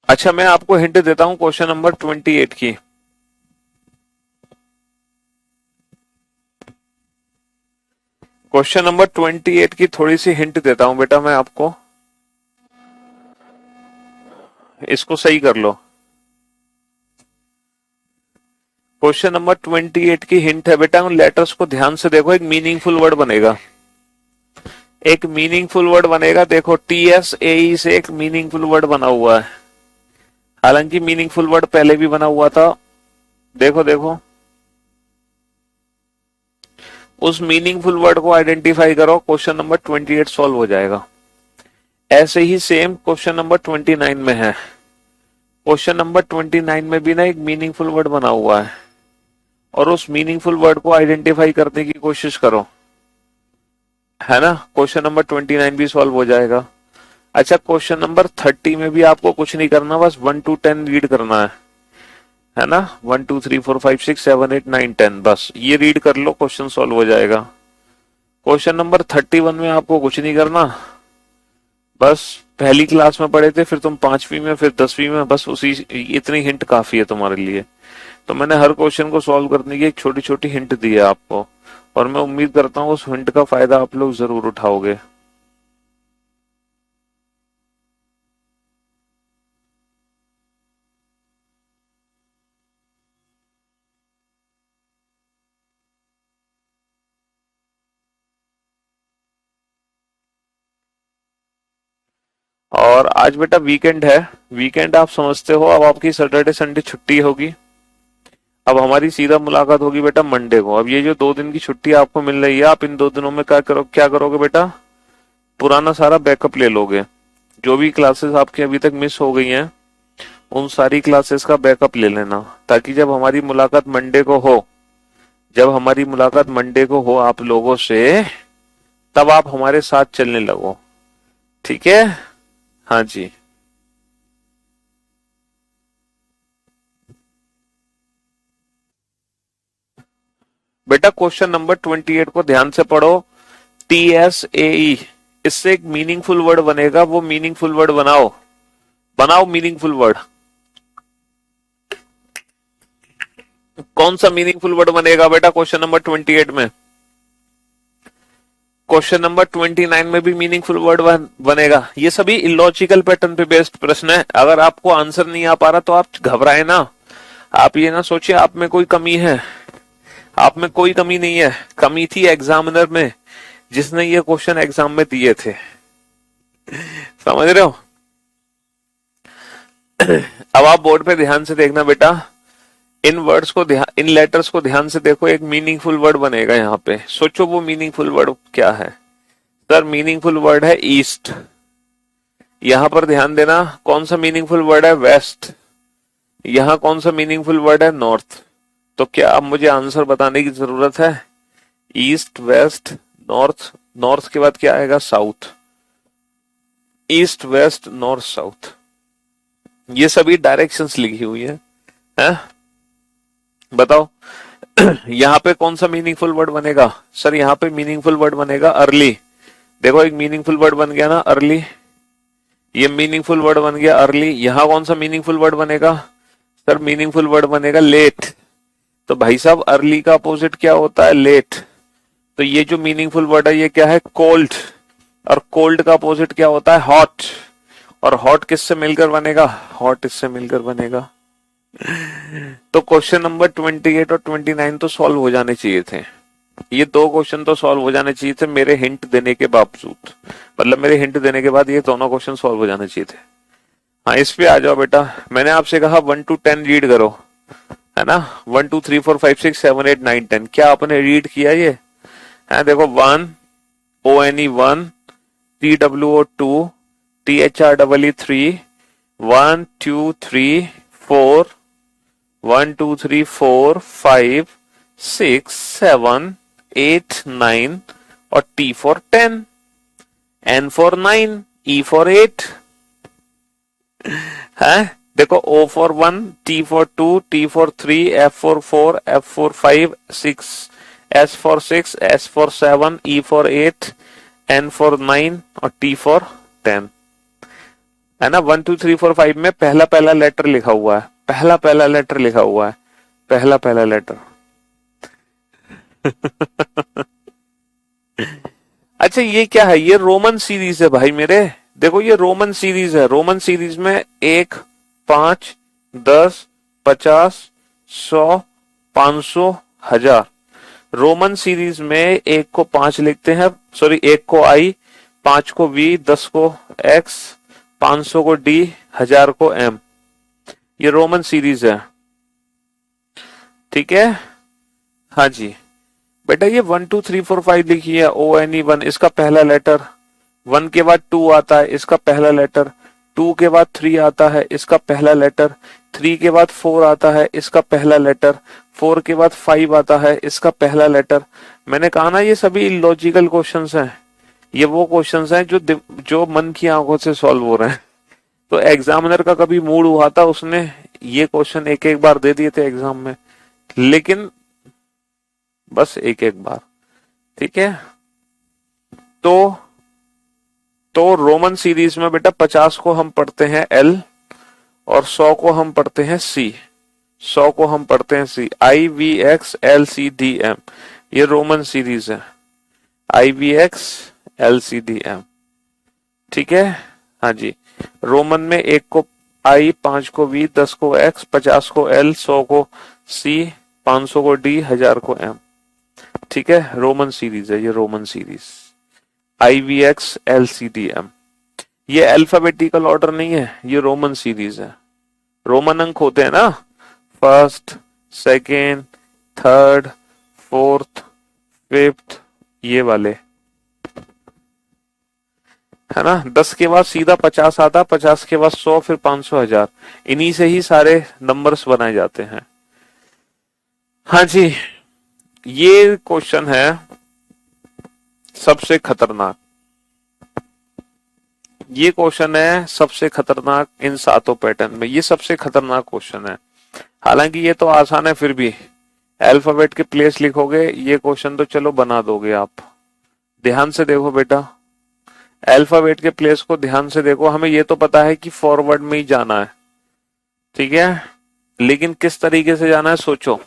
अच्छा, मैं आपको हिंट देता हूं क्वेश्चन नंबर 28 की। क्वेश्चन नंबर 28 की थोड़ी सी हिंट देता हूं बेटा मैं आपको, इसको सही कर लो। क्वेश्चन नंबर 28 की हिंट है बेटा, उन लेटर्स को ध्यान से देखो, एक मीनिंगफुल वर्ड बनेगा। एक मीनिंगफुल वर्ड बनेगा, देखो TSAE से एक मीनिंगफुल वर्ड बना हुआ है। हालांकि मीनिंगफुल वर्ड पहले भी बना हुआ था, देखो देखो। उस मीनिंगफुल वर्ड को आइडेंटिफाई करो, क्वेश्चन नंबर 28 सॉल्व हो जाएगा। ऐसे ही सेम क्वेश्चन नंबर 29 में है। क्वेश्चन नंबर 29 में भी ना एक मीनिंगफुल वर्ड बना हुआ है, और उस मीनिंगफुल वर्ड को आइडेंटिफाई करने की कोशिश करो, है ना। क्वेश्चन नंबर 29 भी सॉल्व हो जाएगा। अच्छा, क्वेश्चन नंबर 30 में भी आपको कुछ नहीं करना, बस 1 to 10 रीड करना है ना। 1 2 3 4 5 6 7 8 9 10, बस ये रीड कर लो, क्वेश्चन सॉल्व हो जाएगा। क्वेश्चन नंबर 31 में आपको कुछ नहीं करना, बस पहली क्लास में पढ़े थे, फिर तुम 5वीं में, फिर 10वीं में, बस उसी इतनी हिंट काफी है तुम्हारे लिए। तो मैंने हर क्वेश्चन को सॉल्व करने की एक छोटी छोटी हिंट दी है आपको, और मैं उम्मीद करता हूँ उस हिंट का फायदा आप लोग जरूर उठाओगे। और आज बेटा वीकेंड है, वीकेंड आप समझते हो, अब आपकी सैटरडे संडे छुट्टी होगी। अब हमारी सीधा मुलाकात होगी बेटा मंडे को। अब ये जो 2 दिन की छुट्टी आपको मिल रही है, आप इन 2 दिनों में क्या करोगे बेटा? पुराना सारा बैकअप ले लोगे। जो भी क्लासेस आपकी अभी तक मिस हो गई हैं, उन सारी क्लासेस का बैकअप ले लेना, ताकि जब हमारी मुलाकात मंडे को हो, जब हमारी मुलाकात मंडे को हो आप लोगों से, तब आप हमारे साथ चलने लगो। ठीक है, हाँ जी। बेटा क्वेश्चन नंबर 28 को ध्यान से पढ़ो। TSAE, इससे एक मीनिंगफुल वर्ड बनेगा, वो मीनिंगफुल वर्ड बनाओ, बनाओ मीनिंगफुल वर्ड। कौन सा मीनिंगफुल वर्ड बनेगा बेटा क्वेश्चन नंबर 28 में? क्वेश्चन नंबर 29 में भी मीनिंगफुल वर्ड बनेगा। ये सभी इलॉजिकल पैटर्न पे बेस्ड प्रश्न है। अगर आपको आंसर नहीं आ पा रहा तो आप घबराए ना, आप ये ना सोचिए आप में कोई कमी है। आप में कोई कमी नहीं है, कमी थी एग्जामिनर में, जिसने ये क्वेश्चन एग्जाम में दिए थे। समझ रहे हो? अब आप बोर्ड पे ध्यान से देखना बेटा, इन वर्ड्स को ध्यान, इन लेटर्स को ध्यान से देखो, एक मीनिंगफुल वर्ड बनेगा यहाँ पे। सोचो वो मीनिंगफुल वर्ड क्या है? सर मीनिंगफुल वर्ड है ईस्ट। यहां पर ध्यान देना, कौन सा मीनिंगफुल वर्ड है? वेस्ट। यहां कौन सा मीनिंगफुल वर्ड है? नॉर्थ। तो क्या अब मुझे आंसर बताने की जरूरत है? East, west, north. नॉर्थ के बाद क्या आएगा? South. East, west, north, south, ये सभी डायरेक्शंस लिखी हुई है? बताओ यहाँ पे कौन सा मीनिंगफुल वर्ड बनेगा? सर यहाँ पे मीनिंगफुल वर्ड बनेगा अर्ली। देखो एक मीनिंगफुल वर्ड बन गया ना अर्ली, ये मीनिंगफुल वर्ड बन गया अर्ली। यहाँ कौन सा मीनिंगफुल वर्ड बनेगा? सर मीनिंगफुल वर्ड बनेगा लेट। तो भाई साहब अर्ली का अपोजिट क्या होता है? लेट। तो ये जो मीनिंगफुल वर्ड है ये क्या है? कोल्ड। और कोल्ड का अपोजिट क्या होता है? हॉट। और हॉट किससे मिलकर बनेगा? हॉट इससे मिलकर बनेगा। तो क्वेश्चन नंबर 28 और 29 तो सॉल्व हो जाने चाहिए थे। ये दो क्वेश्चन तो सॉल्व हो जाने चाहिए थे मेरे हिंट देने के बावजूद, मतलब मेरे हिंट देने के बाद ये दोनों क्वेश्चन सॉल्व हो जाने चाहिए थे। हाँ इस पे आ जाओ बेटा। मैंने आपसे कहा 1 to 10 रीड करो, है ना? 1 2 3 4 5 6 7 8 9 10, क्या आपने रीड किया ये? है देखो 1 ONE 1, TWO 2, THREE 3, 1 2 3 4, 1 2 3 4 5 6 7 8 9 और T for 10, N for 9, E for 8 है। देखो O for 1, T for 2, T for 3, F for 4, F for 5 6, S for 6, S for 7, E for 8, N for 9 और T for 10, है ना? 1 2 3 4 5 में पहला पहला लेटर लिखा हुआ है, पहला पहला लेटर लिखा हुआ है, पहला पहला लेटर। अच्छा ये क्या है? ये रोमन सीरीज है भाई मेरे। देखो ये रोमन सीरीज है। रोमन सीरीज में 1 5 10 50 100 500 1000। रोमन सीरीज में 1 को 5 लिखते हैं, सॉरी 1 को I, 5 को V, 10 को X, 500 को D, 1000 को M। ये रोमन सीरीज है, ठीक है? हाँ जी बेटा ये 1 2 3 4 5 लिखी है ONE 1, इसका पहला लेटर 1 के बाद 2 आता है, इसका पहला लेटर 2 के बाद 3 आता है, इसका पहला लेटर 3 के बाद 4 आता है, इसका पहला लेटर 4 के बाद 5 आता है, इसका पहला लेटर। मैंने कहा ना ये सभी लॉजिकल क्वेश्चंस हैं, ये वो क्वेश्चंस हैं जो मन की आंखों से सॉल्व हो रहे हैं। तो एग्जामिनर का कभी मूड हुआ था, उसने ये क्वेश्चन एक एक बार दे दिए थे एग्जाम में, लेकिन बस एक एक बार, ठीक है? तो रोमन सीरीज में बेटा 50 को हम पढ़ते हैं L और 100 को हम पढ़ते हैं C, 100 को हम पढ़ते हैं C, IVX LCDM। ये रोमन सीरीज है, IVX LCDM, ठीक है? हाँ जी। रोमन में 1 को I, 5 को V, 10 को X, 50 को L, 100 को C, 500 को D, 1000 को M, ठीक है? रोमन सीरीज है ये, रोमन सीरीज IVX LCDM। ये अल्फाबेटिकल ऑर्डर नहीं है, ये रोमन सीरीज है। रोमन अंक होते हैं ना, first, second, third, fourth, fifth, ये वाले, है ना? 10 के बाद सीधा 50 आता, 50 के बाद 100, फिर 500, 1000, इन्हीं से ही सारे नंबर्स बनाए जाते हैं। हाँ जी, ये क्वेश्चन है सबसे खतरनाक, ये क्वेश्चन है सबसे खतरनाक इन सातों पैटर्न में, ये सबसे खतरनाक क्वेश्चन है। हालांकि ये तो आसान है, फिर भी अल्फाबेट के प्लेस लिखोगे ये क्वेश्चन तो चलो बना दोगे आप। ध्यान से देखो बेटा, अल्फाबेट के प्लेस को ध्यान से देखो। हमें ये तो पता है कि फॉरवर्ड में ही जाना है, ठीक है? लेकिन किस तरीके से जाना है सोचो,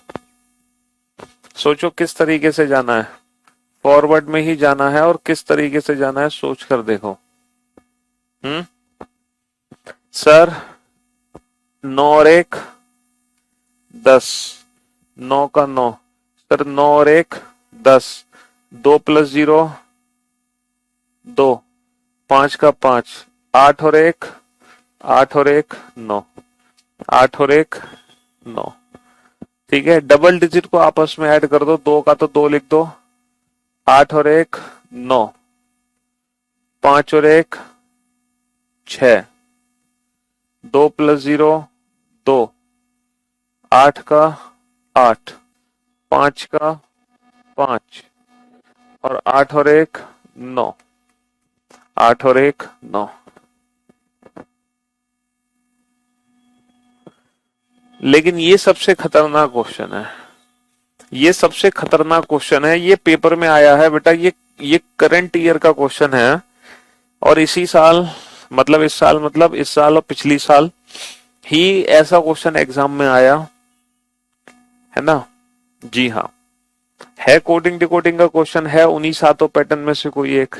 सोचो किस तरीके से जाना है। फॉरवर्ड में ही जाना है और किस तरीके से जाना है सोच कर देखो। सर 9 और 1 10, 9 का 9, सर 9 और 1 10, 2 + 0 2, 5 का 5, 8 और 1 8 और 1 9, 8 और 1 9, ठीक है? डबल डिजिट को आपस में ऐड कर दो, 2 का तो 2 लिख दो, 8 और 1 9, 5 और 1 6, 2 + 0 2, 8 का 8, 5 का 5 और 8 और 1 9, 8 और 1 9, लेकिन ये सबसे खतरनाक क्वेश्चन है, ये सबसे खतरनाक क्वेश्चन है। ये पेपर में आया है बेटा, ये करंट ईयर का क्वेश्चन है। और इसी साल मतलब इस साल और पिछली साल ही ऐसा क्वेश्चन एग्जाम में आया है ना। जी हाँ, है कोडिंग डिकोडिंग का क्वेश्चन, है उन्हीं सातों पैटर्न में से कोई एक।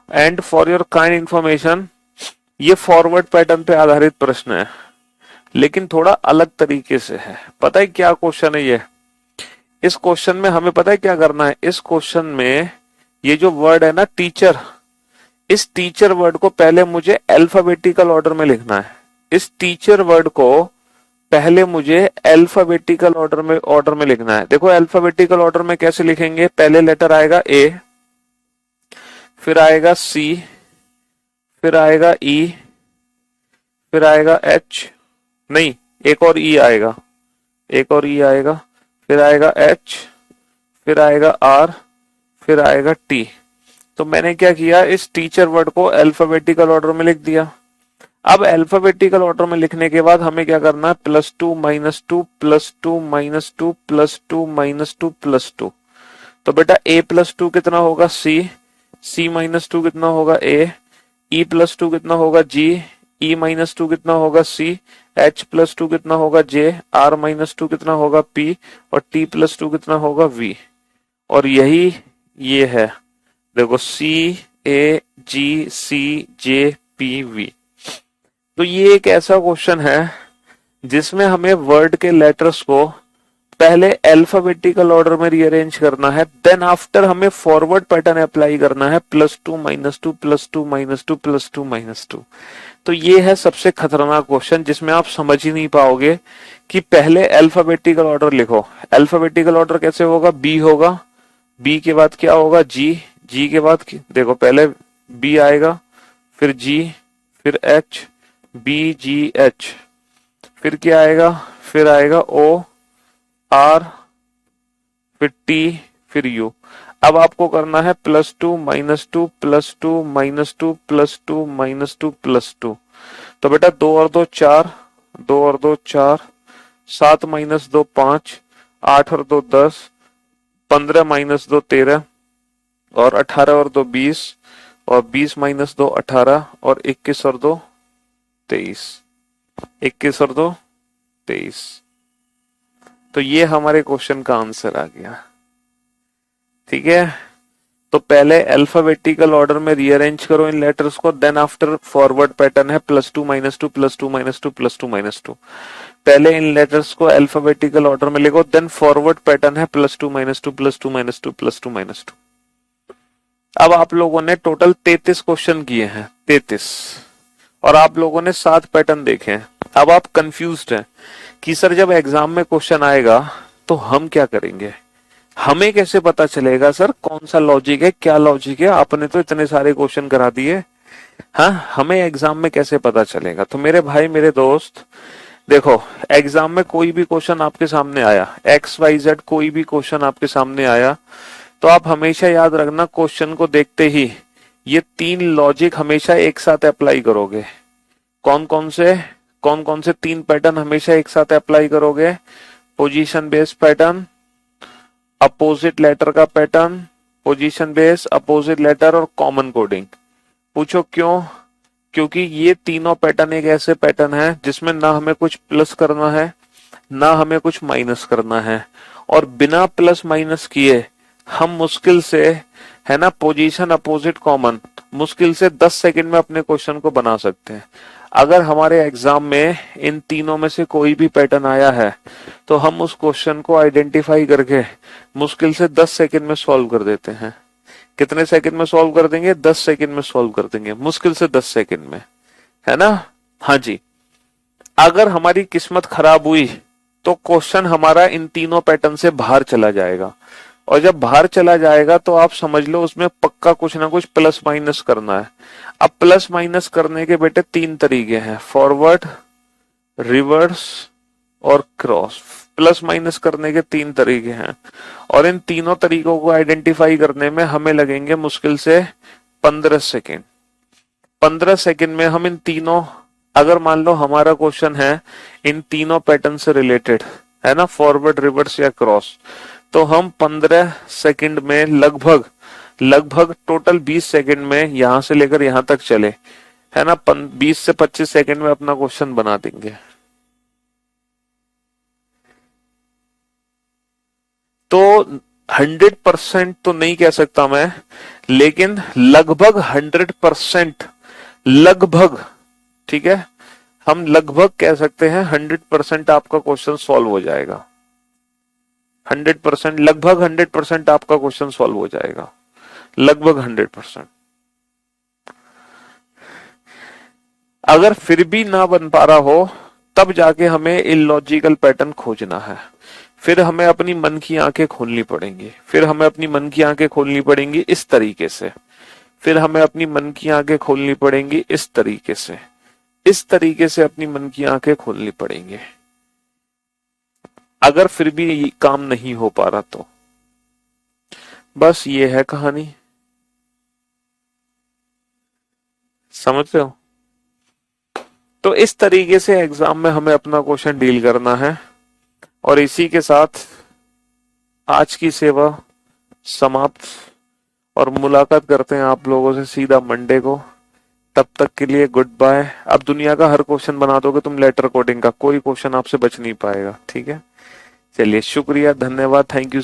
And for your kind information, ये फॉरवर्ड पैटर्न पे आधारित प्रश्न है, लेकिन थोड़ा अलग तरीके से है। पता है क्या क्वेश्चन है ये? इस क्वेश्चन में हमें पता है क्या करना है? इस क्वेश्चन में ये जो वर्ड है ना टीचर, इस टीचर वर्ड को पहले मुझे अल्फाबेटिकल ऑर्डर में लिखना है। इस टीचर वर्ड को पहले मुझे अल्फाबेटिकल ऑर्डर में लिखना है। देखो अल्फाबेटिकल ऑर्डर में कैसे लिखेंगे? पहले लेटर आएगा ए, फिर आएगा सी, फिर आएगा ई, फिर आएगा एच, नहीं एक और ई आएगा, एक और ई आएगा, फिर आएगा एच, फिर आएगा आर, फिर आएगा टी। तो मैंने क्या किया, इस टीचर वर्ड को अल्फाबेटिकल ऑर्डर में लिख दिया। अब अल्फाबेटिकल ऑर्डर में लिखने के बाद हमें क्या करना है? +2 -2 +2 -2 +2 -2 +2। तो बेटा a+2 कितना होगा? C -2 कितना होगा? A, E+2 कितना होगा? G, E-2 कितना होगा? C, H+2 कितना होगा? J, R-2 कितना होगा? P, और T+2 कितना होगा? V। और यही ये है, देखो CAGCJPV। तो ये एक ऐसा क्वेश्चन है जिसमें हमें वर्ड के लेटर्स को पहले अल्फाबेटिकल ऑर्डर में रीअरेंज करना है, देन आफ्टर हमें फॉरवर्ड पैटर्न अप्लाई करना है, +2 -2 +2 -2 +2 -2। तो ये है सबसे खतरनाक क्वेश्चन जिसमें आप समझ ही नहीं पाओगे कि पहले अल्फाबेटिकल ऑर्डर लिखो। अल्फाबेटिकल ऑर्डर कैसे होगा? बी होगा, बी के बाद क्या होगा? जी, जी के बाद देखो पहले बी आएगा, फिर जी, फिर एच, बी जी एच, फिर क्या आएगा? फिर आएगा ओ, आर, फिर टी, फिर यू। अब आपको करना है +2 -2 +2 -2 +2 -2 +2। तो बेटा 2 और 2 4, 2 और 2 4, 7 -2 5, 8 और 2 10, 15 -2 13, और 18 और 2 20, और 20 -2 18, और 21 और 2 23, 21 और 2 23। तो ये हमारे क्वेश्चन का आंसर आ गया। ठीक है, तो पहले अल्फाबेटिकल ऑर्डर में रीअरेंज करो इन लेटर्स को, देन आफ्टर फॉरवर्ड पैटर्न है +2 -2 +2 -2 +2 -2। पहले इन लेटर्स को अल्फाबेटिकल ऑर्डर में लिखो, देन फॉरवर्ड पैटर्न है +2 -2 +2 -2 +2 -2। अब आप लोगों ने टोटल 33 क्वेश्चन किए हैं, 33, और आप लोगों ने 7 पैटर्न देखे हैं। अब आप कंफ्यूज्ड हैं कि सर जब एग्जाम में क्वेश्चन आएगा तो हम क्या करेंगे, हमें कैसे पता चलेगा सर कौन सा लॉजिक है, क्या लॉजिक है? आपने तो इतने सारे क्वेश्चन करा दिए, हाँ हमें एग्जाम में कैसे पता चलेगा? तो मेरे भाई मेरे दोस्त देखो, एग्जाम में कोई भी क्वेश्चन आपके सामने आया, XYZ कोई भी क्वेश्चन आपके सामने आया, तो आप हमेशा याद रखना क्वेश्चन को देखते ही ये 3 लॉजिक हमेशा एक साथ अप्लाई करोगे। कौन कौन से 3 पैटर्न हमेशा एक साथ अप्लाई करोगे? Position based pattern, opposite letter का pattern, position based, opposite letter, और कॉमन कोडिंग। पूछो क्यों? क्योंकि ये तीनों पैटर्न एक ऐसे पैटर्न है जिसमें ना हमें कुछ प्लस करना है, ना हमें कुछ माइनस करना है, और बिना प्लस माइनस किए हम मुश्किल से, है ना, पोजीशन अपोजिट कॉमन मुश्किल से 10 सेकंड में अपने क्वेश्चन को बना सकते हैं। अगर हमारे एग्जाम में इन तीनों में से कोई भी पैटर्न आया है तो हम उस क्वेश्चन को आइडेंटिफाई करके मुश्किल से 10 सेकंड में सॉल्व कर देते हैं। कितने सेकंड में सॉल्व कर देंगे? 10 सेकंड में सॉल्व कर देंगे, मुश्किल से 10 सेकंड में, है ना। हाँ जी, अगर हमारी किस्मत खराब हुई तो क्वेश्चन हमारा इन तीनों पैटर्न से बाहर चला जाएगा, और जब बाहर चला जाएगा तो आप समझ लो उसमें पक्का कुछ ना कुछ प्लस माइनस करना है। अब प्लस माइनस करने के बेटे 3 तरीके हैं, फॉरवर्ड, रिवर्स और क्रॉस। प्लस माइनस करने के 3 तरीके हैं, और इन तीनों तरीकों को आइडेंटिफाई करने में हमें लगेंगे मुश्किल से 15 सेकेंड। 15 सेकेंड में हम इन तीनों अगर मान लो हमारा क्वेश्चन है इन तीनों पैटर्न से रिलेटेड, है ना, फॉरवर्ड, रिवर्स या क्रॉस, तो हम 15 सेकंड में लगभग लगभग टोटल 20 सेकंड में यहां से लेकर यहां तक चले, है ना, 20 से 25 सेकंड में अपना क्वेश्चन बना देंगे। तो 100% तो नहीं कह सकता मैं, लेकिन लगभग 100%, लगभग, ठीक है, हम लगभग कह सकते हैं 100% आपका क्वेश्चन सॉल्व हो जाएगा। 100%, लगभग 100% आपका क्वेश्चन सॉल्व हो जाएगा, लगभग 100%। अगर फिर भी ना बन पा रहा हो, तब जाके हमें इलॉजिकल पैटर्न खोजना है। फिर हमें अपनी मन की आंखें खोलनी पड़ेंगी, फिर हमें अपनी मन की आंखें खोलनी पड़ेंगी इस तरीके से, फिर हमें अपनी मन की आंखें खोलनी पड़ेंगी इस तरीके से, इस तरीके से अपनी मन की आंखें खोलनी पड़ेंगी। अगर फिर भी काम नहीं हो पा रहा तो बस ये है कहानी, समझ रहे हो? तो इस तरीके से एग्जाम में हमें अपना क्वेश्चन डील करना है। और इसी के साथ आज की सेवा समाप्त, और मुलाकात करते हैं आप लोगों से सीधा मंडे को। तब तक के लिए गुड बाय। अब दुनिया का हर क्वेश्चन बना दोगे तुम लेटर कोडिंग का, कोई क्वेश्चन आपसे बच नहीं पाएगा, ठीक है? चलिए, शुक्रिया, धन्यवाद, थैंक यू।